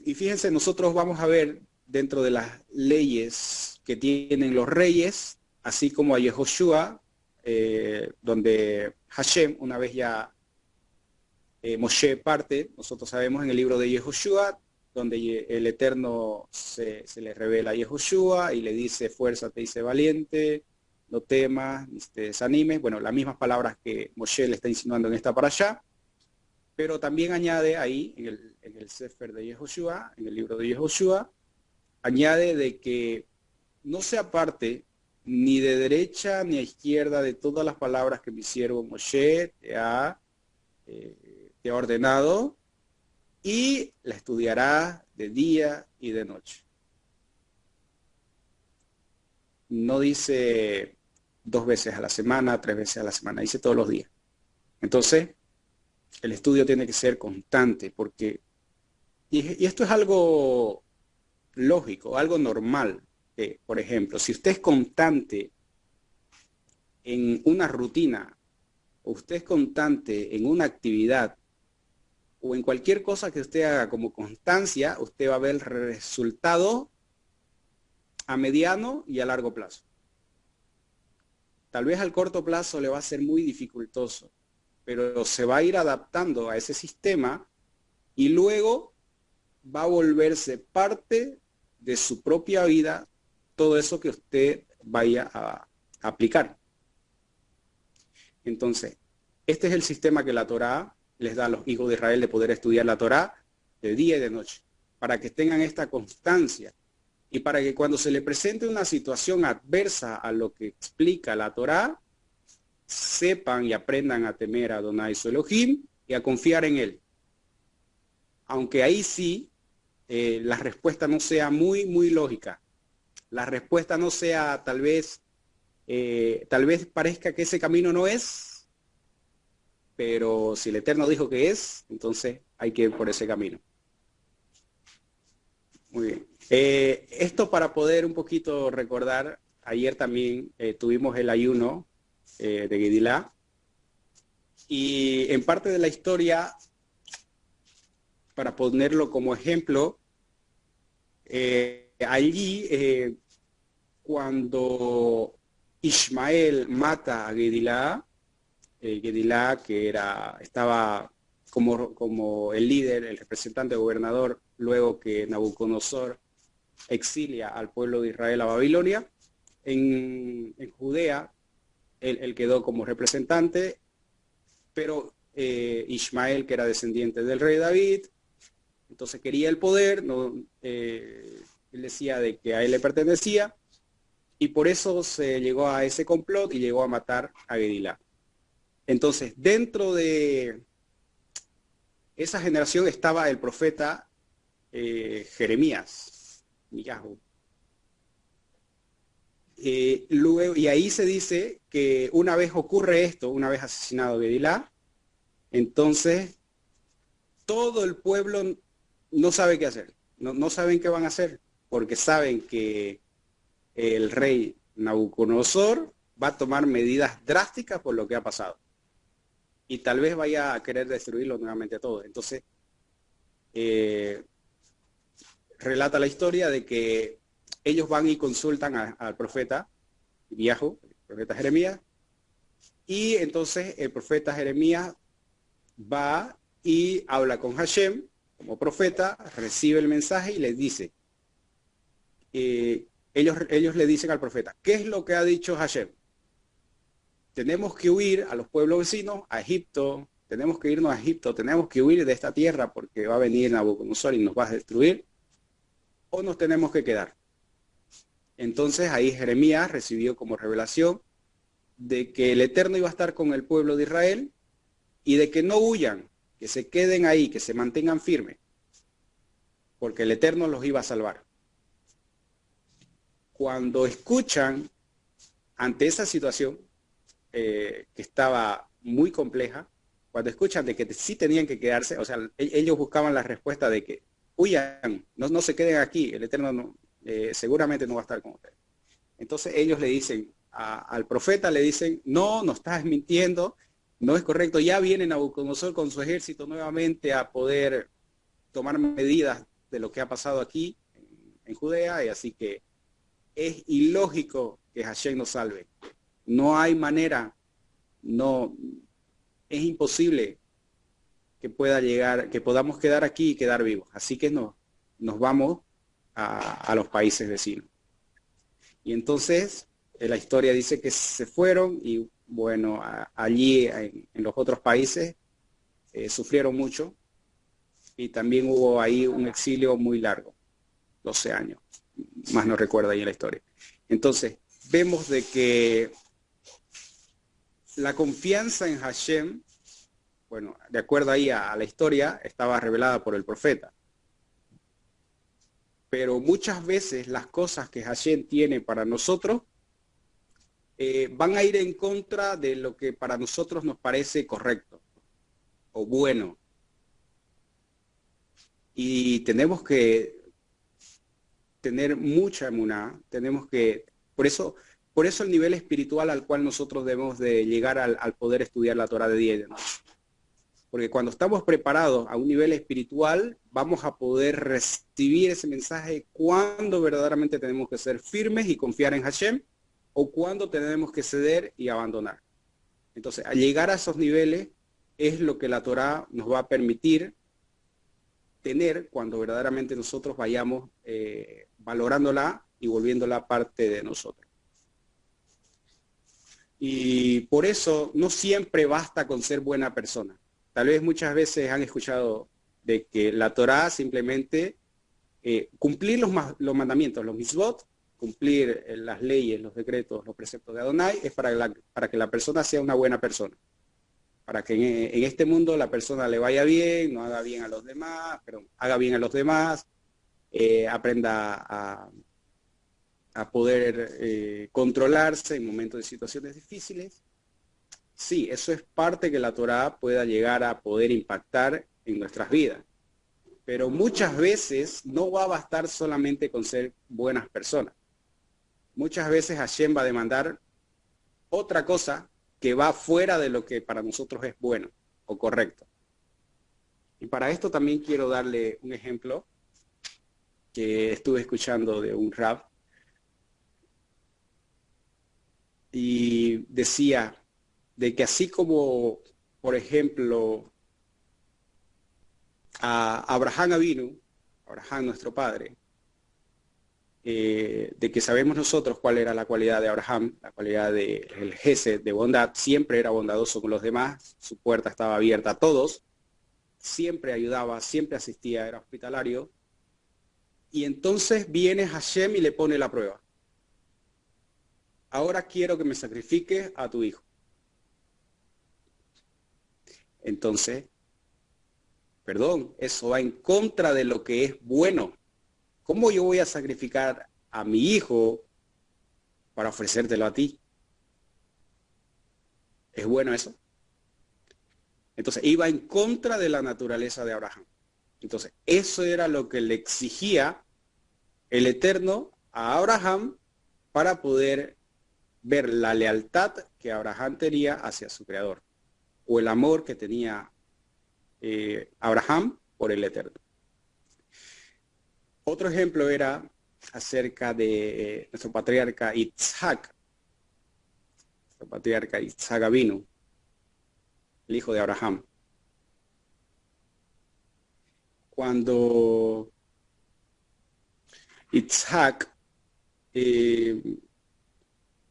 y fíjense, nosotros vamos a ver dentro de las leyes que tienen los reyes, así como a Yehoshua, donde Hashem, una vez ya Moshe parte, nosotros sabemos en el libro de Yehoshua, donde el Eterno se le revela a Yehoshua y le dice, fuérzate y sé valiente, no temas, ni te desanimes. Bueno, las mismas palabras que Moshe le está insinuando en esta para allá, pero también añade ahí, en el Sefer de Yehoshua, en el libro de Yehoshua, añade de que no se aparte ni de derecha ni a izquierda de todas las palabras que mi siervo Moshe te ha ordenado, y la estudiará de día y de noche. No dice 2 veces a la semana, 3 veces a la semana, dice todos los días. Entonces, el estudio tiene que ser constante, porque, y esto es algo lógico, algo normal. Por ejemplo, si usted es constante en una rutina, o usted es constante en una actividad, o en cualquier cosa que usted haga como constancia, usted va a ver el resultado a mediano y a largo plazo. Tal vez al corto plazo le va a ser muy dificultoso, pero se va a ir adaptando a ese sistema y luego va a volverse parte de su propia vida todo eso que usted vaya a aplicar. Entonces, este es el sistema que la Torá les da a los hijos de Israel, de poder estudiar la Torá de día y de noche, para que tengan esta constancia y para que cuando se le presente una situación adversa a lo que explica la Torá, sepan y aprendan a temer a Adonai su Elohim y a confiar en él. Aunque ahí sí, la respuesta no sea muy lógica. La respuesta no sea tal vez parezca que ese camino no es, pero si el Eterno dijo que es, entonces hay que ir por ese camino. Muy bien. Esto para poder un poquito recordar, ayer también tuvimos el ayuno de Gedilá, y en parte de la historia, para ponerlo como ejemplo, allí cuando Ismael mata a Gedilá, Gedilá, que estaba como el líder, el representante gobernador, luego que Nabucodonosor exilia al pueblo de Israel a Babilonia, en Judea, él quedó como representante, pero Ismael, que era descendiente del rey David, entonces quería el poder, él decía de que a él le pertenecía, y por eso se llegó a ese complot y llegó a matar a Gedilá. Entonces, dentro de esa generación estaba el profeta Jeremías, Miyahu. Luego, y ahí se dice que una vez ocurre esto, una vez asesinado Gedilá, entonces todo el pueblo no sabe qué hacer, no saben qué van a hacer, porque saben que el rey Nabucodonosor va a tomar medidas drásticas por lo que ha pasado. Y tal vez vaya a querer destruirlo nuevamente todo. Entonces, relata la historia de que ellos van y consultan al profeta viejo, el profeta Jeremías, y entonces el profeta Jeremías va y habla con Hashem como profeta, recibe el mensaje y les dice, ellos le dicen al profeta, ¿qué es lo que ha dicho Hashem? Tenemos que huir a los pueblos vecinos, a Egipto, tenemos que irnos a Egipto, tenemos que huir de esta tierra porque va a venir Nabucodonosor y nos va a destruir, o nos tenemos que quedar. Entonces ahí Jeremías recibió como revelación de que el Eterno iba a estar con el pueblo de Israel y de que no huyan, que se queden ahí, que se mantengan firmes, porque el Eterno los iba a salvar. cuando escuchan ante esa situación que estaba muy compleja, cuando escuchan de que sí tenían que quedarse, o sea, ellos buscaban la respuesta de que huyan, no se queden aquí, el Eterno no, seguramente no va a estar con ustedes. Entonces ellos le dicen, al profeta le dicen, no estás mintiendo, no es correcto, ya viene Nabucodonosor con su ejército nuevamente a poder tomar medidas de lo que ha pasado aquí en Judea, y así que es ilógico que Hashem nos salve. No hay manera, no, es imposible que pueda llegar, que podamos quedar aquí y quedar vivos. Así que nos vamos a los países vecinos. Y entonces la historia dice que se fueron y bueno, allí en los otros países sufrieron mucho y también hubo ahí un exilio muy largo, 12 años, más no recuerdo ahí en la historia. Entonces, vemos de que la confianza en Hashem, bueno, de acuerdo ahí a la historia, estaba revelada por el profeta. Pero muchas veces las cosas que Hashem tiene para nosotros van a ir en contra de lo que para nosotros nos parece correcto o bueno. Y tenemos que tener mucha emuná, tenemos que, por eso el nivel espiritual al cual nosotros debemos de llegar al poder estudiar la Torah de día y de noche. Porque cuando estamos preparados a un nivel espiritual, vamos a poder recibir ese mensaje cuando verdaderamente tenemos que ser firmes y confiar en Hashem, o cuando tenemos que ceder y abandonar. Entonces, al llegar a esos niveles es lo que la Torah nos va a permitir tener cuando verdaderamente nosotros vayamos valorándola y volviéndola parte de nosotros. Y por eso no siempre basta con ser buena persona. Tal vez muchas veces han escuchado de que la Torah simplemente cumplir los mandamientos, los mitzvot, cumplir las leyes, los decretos, los preceptos de Adonai, es para que la persona sea una buena persona. Para que en este mundo la persona le vaya bien, no haga bien a los demás, perdón, haga bien a los demás, aprenda a poder controlarse en momentos de situaciones difíciles. Sí, eso es parte que la Torah pueda llegar a poder impactar en nuestras vidas. Pero muchas veces no va a bastar solamente con ser buenas personas. Muchas veces Hashem va a demandar otra cosa que va fuera de lo que para nosotros es bueno o correcto. Y para esto también quiero darle un ejemplo que estuve escuchando de un rab y decía de que así como, por ejemplo, a Abraham Avinu, Abraham nuestro padre, de que sabemos nosotros cuál era la cualidad de Abraham, la cualidad del Gesed, de bondad, siempre era bondadoso con los demás, su puerta estaba abierta a todos, siempre ayudaba, siempre asistía, era hospitalario, y entonces viene Hashem y le pone la prueba. Ahora quiero que me sacrifiques a tu hijo. Entonces, perdón, eso va en contra de lo que es bueno. ¿Cómo yo voy a sacrificar a mi hijo para ofrecértelo a ti? ¿Es bueno eso? Entonces, iba en contra de la naturaleza de Abraham. Entonces, eso era lo que le exigía el Eterno a Abraham para poder ver la lealtad que Abraham tenía hacia su Creador, o el amor que tenía Abraham por el Eterno. Otro ejemplo era acerca de nuestro patriarca Isaac. Nuestro patriarca Isaac Avinu, el hijo de Abraham. Cuando Isaac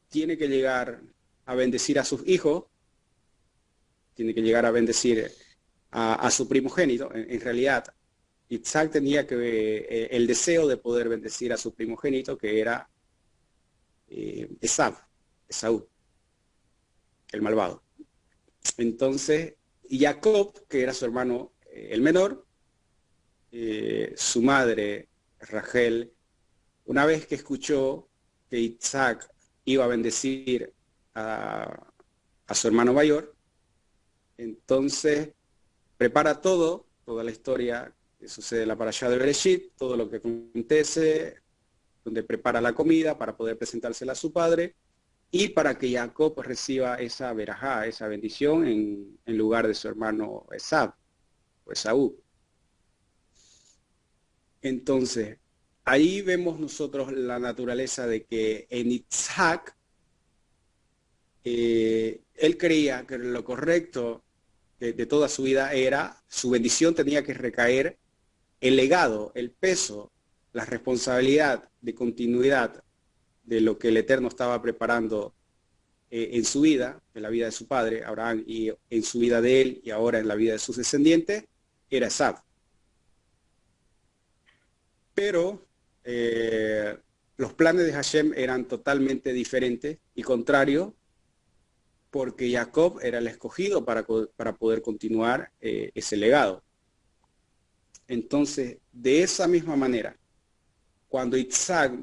tiene que llegar a bendecir a sus hijos, tiene que llegar a bendecir a su primogénito, en realidad Isaac tenía el deseo de poder bendecir a su primogénito, que era Esaú, el malvado. Entonces, Jacob, que era su hermano el menor, su madre, Rachel, una vez que escuchó que Isaac iba a bendecir a su hermano mayor. Entonces prepara toda la historia que sucede en la parashá de Bereshit, todo lo que acontece, donde prepara la comida para poder presentársela a su padre y para que Jacob reciba esa verajá, esa bendición en lugar de su hermano Esaú. Entonces, ahí vemos nosotros la naturaleza de que en Isaac, él creía que lo correcto de toda su vida era, su bendición tenía que recaer el legado, el peso, la responsabilidad de continuidad de lo que el Eterno estaba preparando en su vida, en la vida de su padre, Abraham, y en su vida de él, y ahora en la vida de sus descendientes, era Esaú. Pero los planes de Hashem eran totalmente diferentes y contrarios, porque Jacob era el escogido para poder continuar ese legado. Entonces, de esa misma manera, cuando Isaac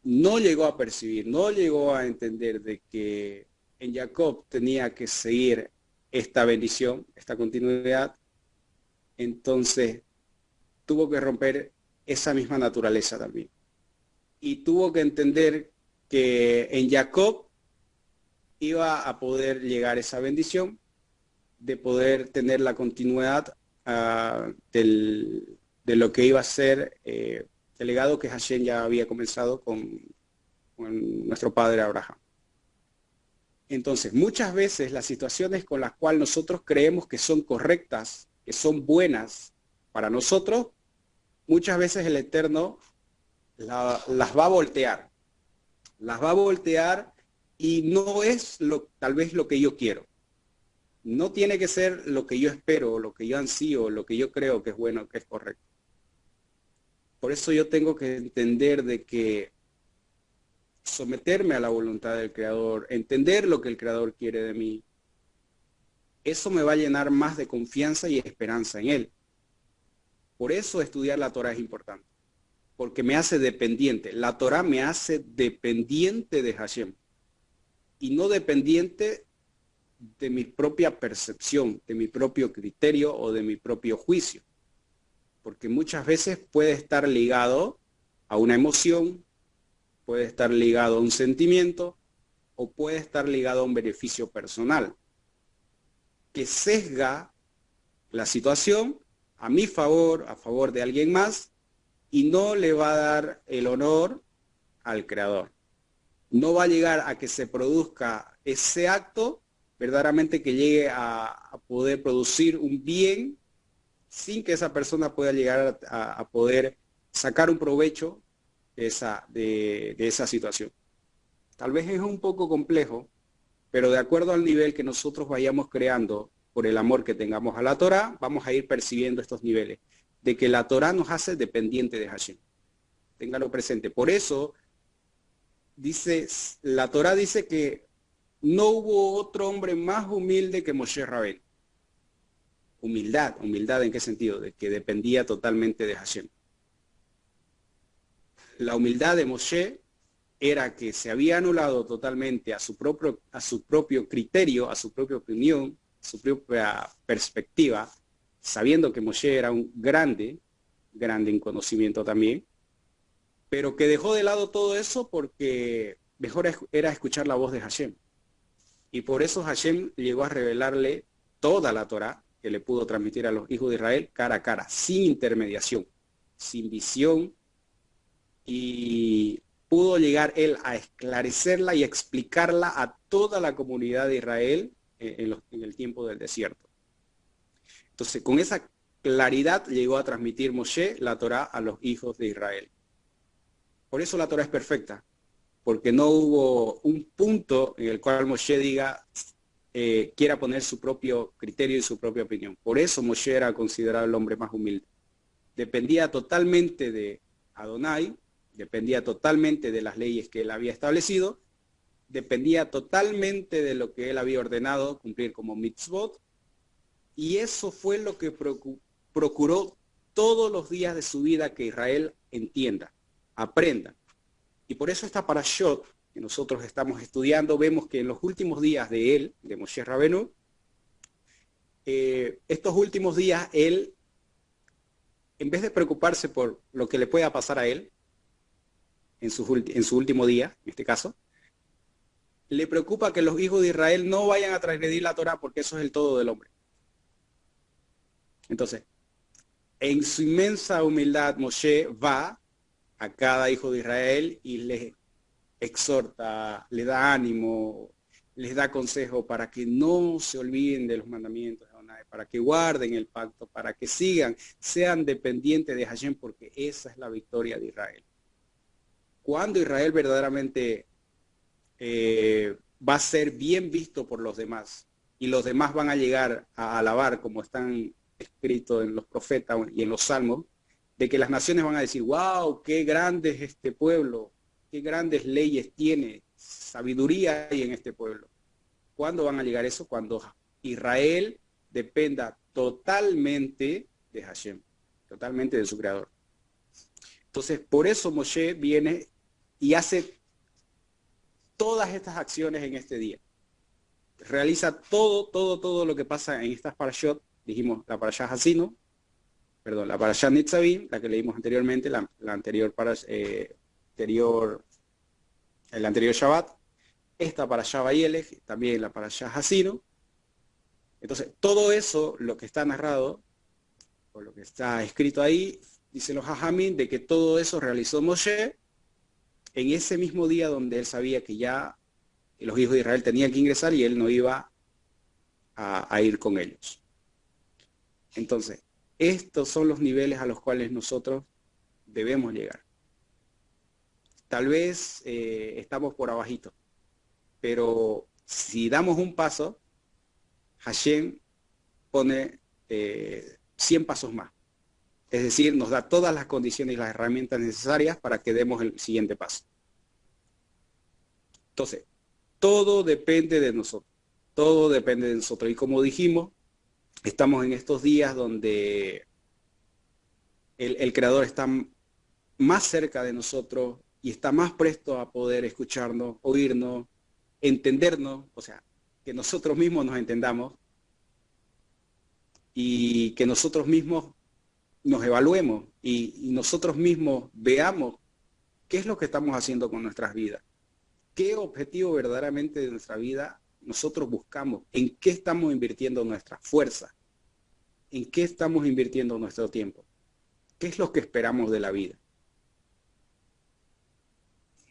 no llegó a percibir, no llegó a entender de que en Jacob tenía que seguir esta bendición, esta continuidad, entonces tuvo que romper esa misma naturaleza también. Y tuvo que entender que en Jacob iba a poder llegar esa bendición de poder tener la continuidad de lo que iba a ser el legado que Hashem ya había comenzado con nuestro padre Abraham. Entonces, muchas veces las situaciones con las cuales nosotros creemos que son correctas, que son buenas para nosotros, muchas veces el Eterno las va a voltear. Las va a voltear y no es tal vez lo que yo quiero. No tiene que ser lo que yo espero, lo que yo ansío, lo que yo creo que es bueno, que es correcto. Por eso yo tengo que entender de que someterme a la voluntad del Creador, entender lo que el Creador quiere de mí, eso me va a llenar más de confianza y esperanza en Él. Por eso estudiar la Torah es importante, porque me hace dependiente. La Torah me hace dependiente de Hashem y no dependiente de mi propia percepción, de mi propio criterio o de mi propio juicio. Porque muchas veces puede estar ligado a una emoción, puede estar ligado a un sentimiento o puede estar ligado a un beneficio personal que sesga la situación a mi favor, a favor de alguien más, y no le va a dar el honor al Creador. No va a llegar a que se produzca ese acto verdaderamente que llegue a poder producir un bien sin que esa persona pueda llegar a poder sacar un provecho de esa situación. Tal vez es un poco complejo, pero de acuerdo al nivel que nosotros vayamos creando por el amor que tengamos a la Torah, vamos a ir percibiendo estos niveles, de que la Torah nos hace dependiente de Hashem. Téngalo presente. Por eso, la Torah dice que no hubo otro hombre más humilde que Moshe Rabén. Humildad ¿en qué sentido? De que dependía totalmente de Hashem. La humildad de Moshe era que se había anulado totalmente a su propio criterio, a su propia opinión, a su propia perspectiva, sabiendo que Moshe era un grande en conocimiento también, pero que dejó de lado todo eso porque mejor era escuchar la voz de Hashem. Y por eso Hashem llegó a revelarle toda la Torah que le pudo transmitir a los hijos de Israel cara a cara, sin intermediación, sin visión, y pudo llegar él a esclarecerla y explicarla a toda la comunidad de Israel en el tiempo del desierto. Entonces, con esa claridad llegó a transmitir Moshe la Torah a los hijos de Israel. Por eso la Torah es perfecta, porque no hubo un punto en el cual Moshe diga, quiera poner su propio criterio y su propia opinión. Por eso Moshe era considerado el hombre más humilde. Dependía totalmente de Adonai, dependía totalmente de las leyes que él había establecido, dependía totalmente de lo que él había ordenado cumplir como mitzvot, y eso fue lo que procuró todos los días de su vida que Israel entienda, aprenda, Y por eso esta parashot que nosotros estamos estudiando, vemos que en los últimos días de él, de Moshe Rabenu, estos últimos días él, en vez de preocuparse por lo que le pueda pasar a él, en su último día, en este caso, le preocupa que los hijos de Israel no vayan a transgredir la Torah, porque eso es el todo del hombre. Entonces, en su inmensa humildad, Moshe va a cada hijo de Israel y les exhorta, les da ánimo, les da consejo para que no se olviden de los mandamientos de Adonai, para que guarden el pacto, para que sigan, sean dependientes de Hashem, porque esa es la victoria de Israel. Cuando Israel verdaderamente va a ser bien visto por los demás, y los demás van a llegar a alabar, como están escritos en los profetas y en los salmos, de que las naciones van a decir, wow, qué grande es este pueblo, qué grandes leyes tiene, sabiduría hay en este pueblo. ¿Cuándo van a llegar eso? Cuando Israel dependa totalmente de Hashem, totalmente de su creador. Entonces, por eso Moshe viene y hace todas estas acciones en este día. Realiza todo lo que pasa en estas parashot. Dijimos la parashá Hasinu, perdón, la parashá Nitzavim, la que leímos anteriormente, el anterior Shabbat, esta parashá Vayelech, también la parashá Hasinu. Entonces, todo eso, lo que está narrado, o lo que está escrito ahí, dicen los Jajamín, de que todo eso realizó Moshe en ese mismo día donde él sabía que ya los hijos de Israel tenían que ingresar y él no iba a ir con ellos. Entonces, estos son los niveles a los cuales nosotros debemos llegar. Tal vez estamos por abajito, pero si damos un paso, Hashem pone 100 pasos más. Es decir, nos da todas las condiciones y las herramientas necesarias para que demos el siguiente paso. Entonces, todo depende de nosotros. Todo depende de nosotros. Y como dijimos, estamos en estos días donde el Creador está más cerca de nosotros y está más presto a poder escucharnos, oírnos, entendernos, o sea, que nosotros mismos nos entendamos y que nosotros mismos nos evaluemos y nosotros mismos veamos qué es lo que estamos haciendo con nuestras vidas, qué objetivo verdaderamente de nuestra vida nosotros buscamos, en qué estamos invirtiendo nuestra fuerza, en qué estamos invirtiendo nuestro tiempo, qué es lo que esperamos de la vida.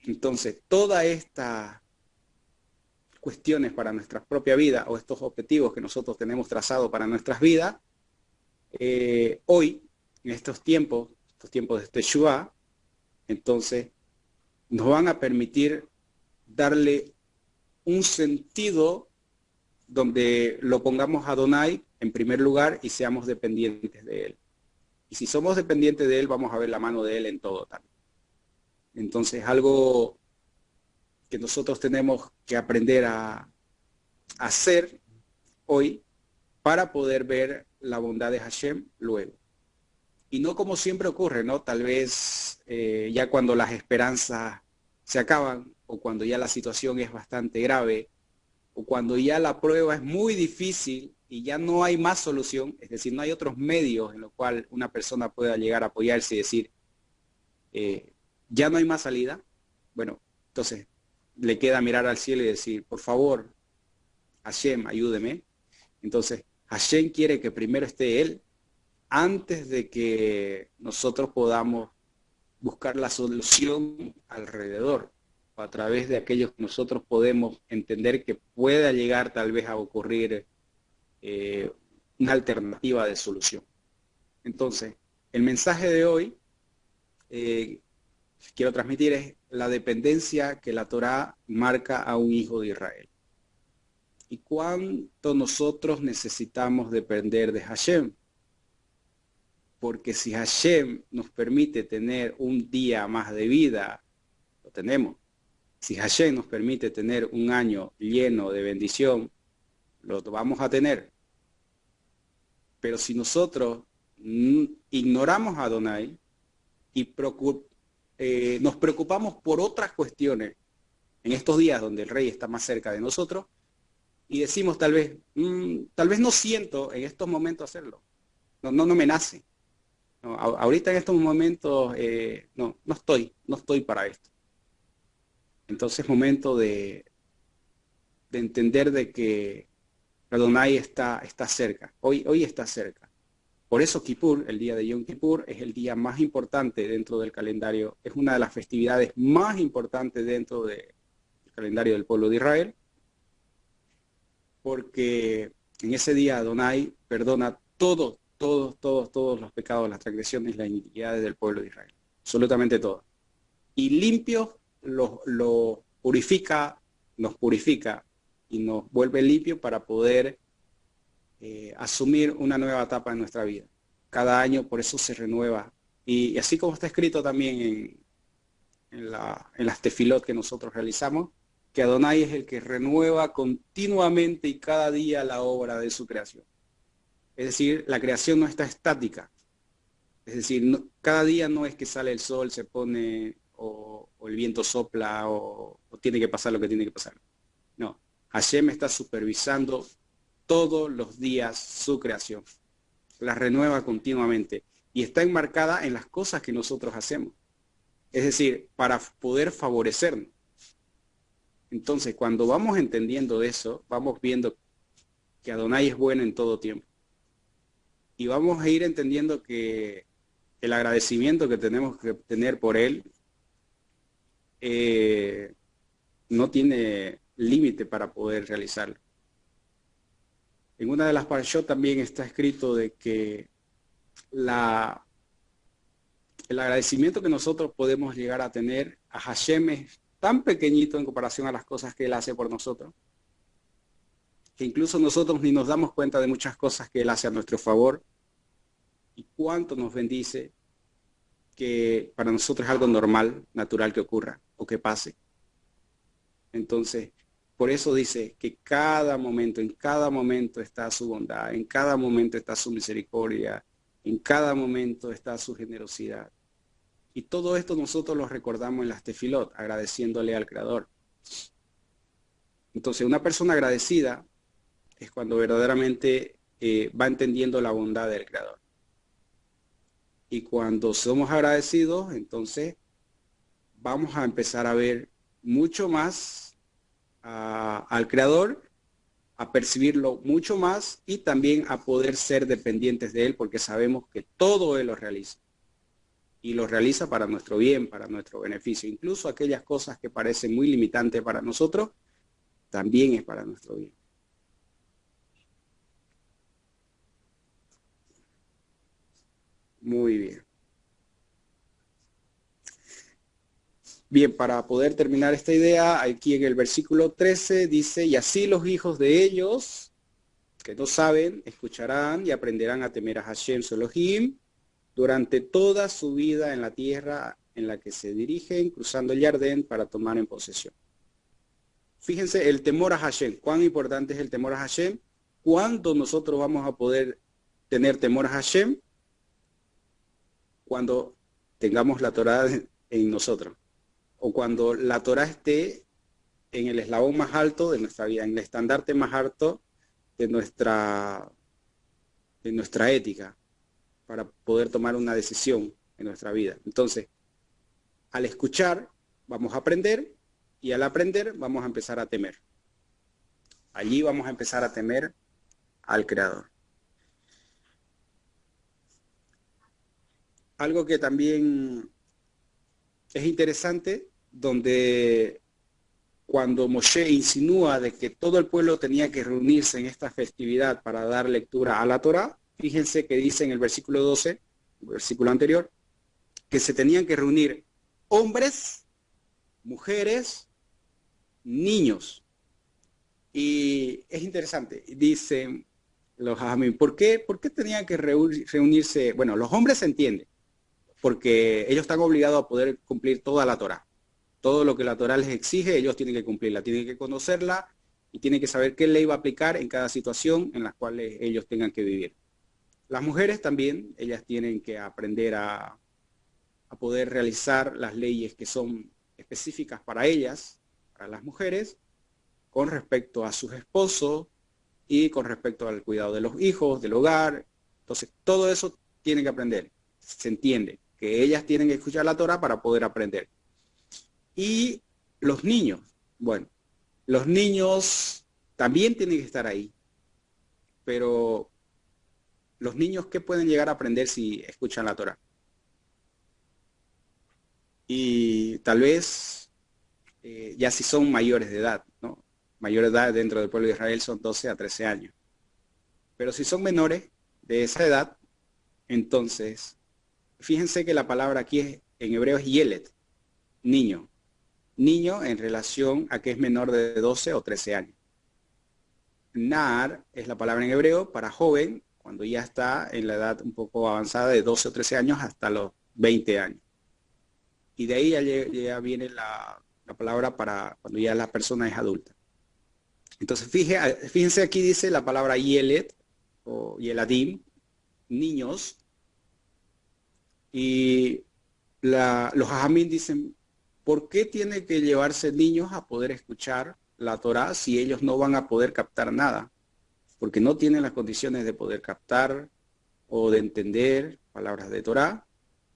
Entonces, todas estas cuestiones para nuestra propia vida o estos objetivos que nosotros tenemos trazados para nuestras vidas, hoy, en estos tiempos de Teshuvah, entonces nos van a permitir darle un sentido donde lo pongamos a Adonai en primer lugar y seamos dependientes de Él. Y si somos dependientes de Él, vamos a ver la mano de Él en todo también. Entonces, algo que nosotros tenemos que aprender a hacer hoy para poder ver la bondad de Hashem luego. Y no como siempre ocurre, ¿no? Tal vez ya cuando las esperanzas se acaban, o cuando ya la situación es bastante grave, o cuando ya la prueba es muy difícil y ya no hay más solución, es decir, no hay otros medios en los cuales una persona pueda llegar a apoyarse y decir, ya no hay más salida. Bueno, entonces le queda mirar al cielo y decir, por favor, Hashem, ayúdeme. Entonces, Hashem quiere que primero esté Él antes de que nosotros podamos buscar la solución alrededor, o a través de aquellos que nosotros podemos entender que pueda llegar tal vez a ocurrir una alternativa de solución. Entonces, el mensaje de hoy quiero transmitir es la dependencia que la Torá marca a un hijo de Israel. ¿Y cuánto nosotros necesitamos depender de Hashem? Porque si Hashem nos permite tener un día más de vida, lo tenemos. Si Hashem nos permite tener un año lleno de bendición, lo vamos a tener. Pero si nosotros ignoramos a Adonai y nos preocupamos por otras cuestiones en estos días donde el rey está más cerca de nosotros y decimos tal vez no siento en estos momentos hacerlo, no me nace. No, ahorita en estos momentos no estoy para esto. Entonces es momento de entender de que Adonai está cerca, hoy está cerca. Por eso Kippur, el día de Yom Kippur, es el día más importante dentro del calendario, es una de las festividades más importantes dentro del calendario del pueblo de Israel, porque en ese día Adonai perdona todos los pecados, las transgresiones, las iniquidades del pueblo de Israel, absolutamente todo. Y limpio lo purifica, nos purifica y nos vuelve limpio para poder asumir una nueva etapa en nuestra vida. Cada año por eso se renueva. Y así como está escrito también en las tefilot que nosotros realizamos, que Adonai es el que renueva continuamente y cada día la obra de su creación. Es decir, la creación no está estática. Es decir, cada día no es que sale el sol, se pone, o el viento sopla, o tiene que pasar lo que tiene que pasar. No, Hashem está supervisando todos los días su creación. La renueva continuamente y está enmarcada en las cosas que nosotros hacemos. Es decir, para poder favorecernos. Entonces, cuando vamos entendiendo eso, vamos viendo que Adonai es bueno en todo tiempo. Y vamos a ir entendiendo que el agradecimiento que tenemos que tener por Él no tiene límite para poder realizarlo. En una de las parashot también está escrito de que el agradecimiento que nosotros podemos llegar a tener a Hashem es tan pequeñito en comparación a las cosas que Él hace por nosotros, que incluso nosotros ni nos damos cuenta de muchas cosas que Él hace a nuestro favor y cuánto nos bendice, que para nosotros es algo normal, natural que ocurra o que pase. Entonces, por eso dice que en cada momento está su bondad, en cada momento está su misericordia, en cada momento está su generosidad. Y todo esto nosotros lo recordamos en las tefilot, agradeciéndole al Creador. Entonces, una persona agradecida es cuando verdaderamente va entendiendo la bondad del Creador. Y cuando somos agradecidos, entonces vamos a empezar a ver mucho más al Creador, a percibirlo mucho más y también a poder ser dependientes de Él, porque sabemos que todo Él lo realiza. Y lo realiza para nuestro bien, para nuestro beneficio. Incluso aquellas cosas que parecen muy limitantes para nosotros, también es para nuestro bien. Muy bien. Bien, para poder terminar esta idea, aquí en el versículo 13 dice, y así los hijos de ellos, que no saben, escucharán y aprenderán a temer a Hashem su Elohim durante toda su vida en la tierra en la que se dirigen, cruzando el Jardín para tomar en posesión. Fíjense, el temor a Hashem, cuán importante es el temor a Hashem, cuándo nosotros vamos a poder tener temor a Hashem, cuando tengamos la Torah en nosotros, o cuando la Torah esté en el eslabón más alto de nuestra vida, en el estandarte más alto de nuestra ética, para poder tomar una decisión en nuestra vida. Entonces, al escuchar, vamos a aprender, y al aprender, vamos a empezar a temer. Allí vamos a empezar a temer al Creador. Algo que también es interesante, donde cuando Moshe insinúa de que todo el pueblo tenía que reunirse en esta festividad para dar lectura a la Torá, fíjense que dice en el versículo 12, el versículo anterior, que se tenían que reunir hombres, mujeres, niños. Y es interesante, dicen los Jajamim, ¿por qué tenían que reunirse? Bueno, los hombres se entienden, porque ellos están obligados a poder cumplir toda la Torá. Todo lo que la Torá les exige, ellos tienen que cumplirla, tienen que conocerla y tienen que saber qué ley va a aplicar en cada situación en la cual ellos tengan que vivir. Las mujeres también, ellas tienen que aprender a a poder realizar las leyes que son específicas para ellas, para las mujeres, con respecto a sus esposos y con respecto al cuidado de los hijos, del hogar. Entonces, todo eso tienen que aprender. Se entiende que ellas tienen que escuchar la Torah para poder aprender. Y los niños, bueno, los niños también tienen que estar ahí, pero los niños, ¿qué pueden llegar a aprender si escuchan la Torah? Y tal vez ya si son mayores de edad, ¿no? Mayores de edad dentro del pueblo de Israel son 12 a 13 años. Pero si son menores de esa edad, entonces, fíjense que la palabra aquí en hebreo es yelet, niño. Niño en relación a que es menor de 12 o 13 años. Nar es la palabra en hebreo para joven, cuando ya está en la edad un poco avanzada de 12 o 13 años hasta los 20 años. Y de ahí ya viene la palabra para cuando ya la persona es adulta. Entonces, fíjense aquí dice la palabra yelet o yeladim, niños, y los hajamim dicen, ¿por qué tiene que llevarse niños a poder escuchar la Torá si ellos no van a poder captar nada? Porque no tienen las condiciones de poder captar o de entender palabras de Torá,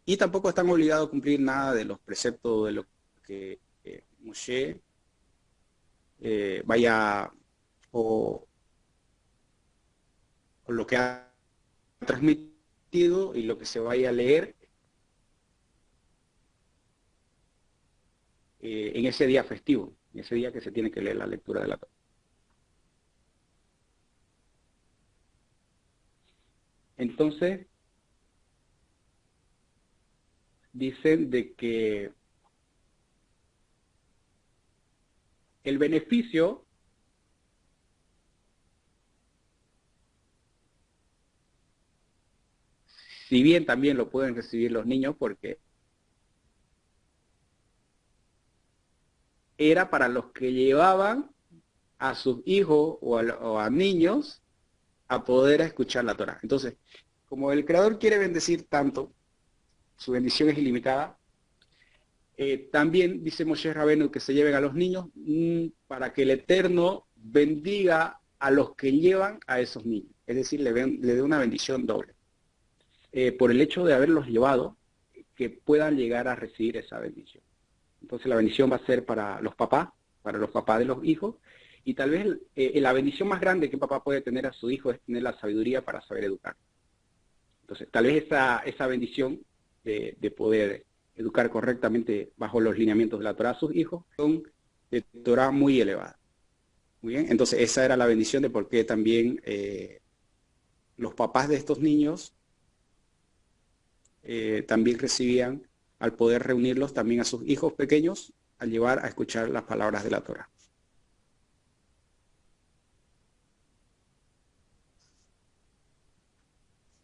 y tampoco están obligados a cumplir nada de los preceptos de lo que Moshe vaya o lo que ha transmitido y lo que se vaya a leer en ese día festivo, en ese día que se tiene que leer la lectura de la Torá. Entonces, dicen de que el beneficio si bien también lo pueden recibir los niños porque era para los que llevaban a sus hijos o a niños a poder escuchar la Torah. Entonces, como el Creador quiere bendecir tanto, su bendición es ilimitada, también dice Moshe Rabenu que se lleven a los niños para que el Eterno bendiga a los que llevan a esos niños. Es decir, le dé una bendición doble. Por el hecho de haberlos llevado, que puedan llegar a recibir esa bendición. Entonces la bendición va a ser para los papás de los hijos, y tal vez la bendición más grande que un papá puede tener a su hijo es tener la sabiduría para saber educar. Entonces tal vez esa bendición de poder educar correctamente bajo los lineamientos de la Torah a sus hijos son de Torah muy elevada. Muy bien, entonces esa era la bendición de por qué también los papás de estos niños también recibían, al poder reunirlos también a sus hijos pequeños, al llevar a escuchar las palabras de la Torah.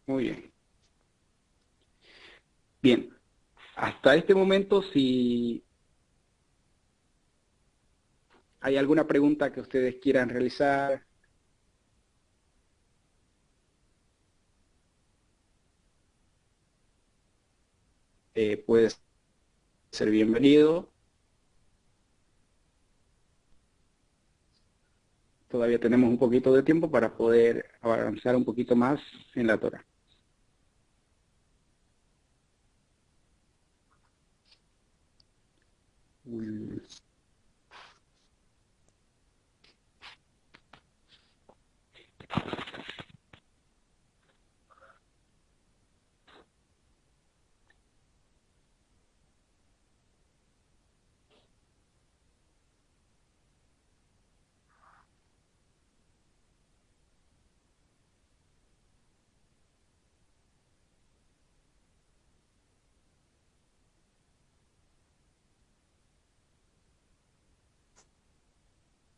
Muy bien. Bien, hasta este momento, si hay alguna pregunta que ustedes quieran realizar, puede ser bienvenido. Todavía tenemos un poquito de tiempo para poder avanzar un poquito más en la Torah.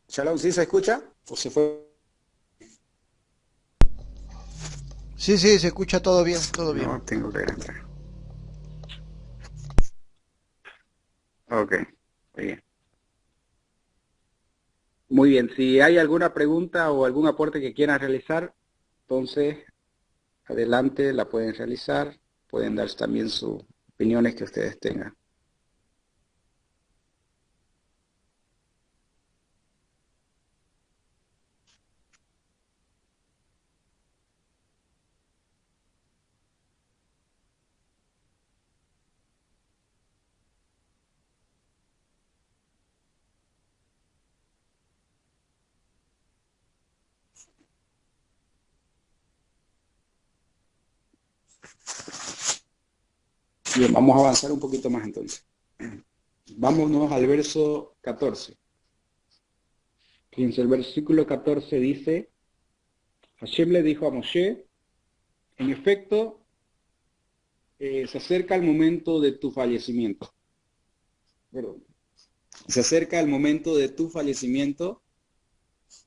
Shalom, ¿sí se escucha? ¿O se fue? Sí, sí, se escucha todo bien, todo bien. No, tengo que entrar. Ok, muy bien. Muy bien, si hay alguna pregunta o algún aporte que quieran realizar, entonces adelante, la pueden realizar, pueden dar también su opiniones que ustedes tengan. Bien, vamos a avanzar un poquito más entonces. Vámonos al verso 14. Fíjense, el versículo 14 dice, Hashem le dijo a Moshe, en efecto, se acerca el momento de tu fallecimiento. Perdón. Se acerca el momento de tu fallecimiento.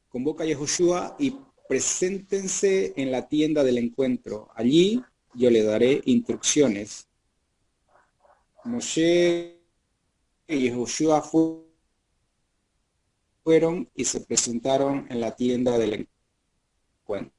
Convoca a Yehoshua y preséntense en la tienda del encuentro. Allí yo le daré instrucciones. Moshe y Yehoshua fueron y se presentaron en la tienda del encuentro.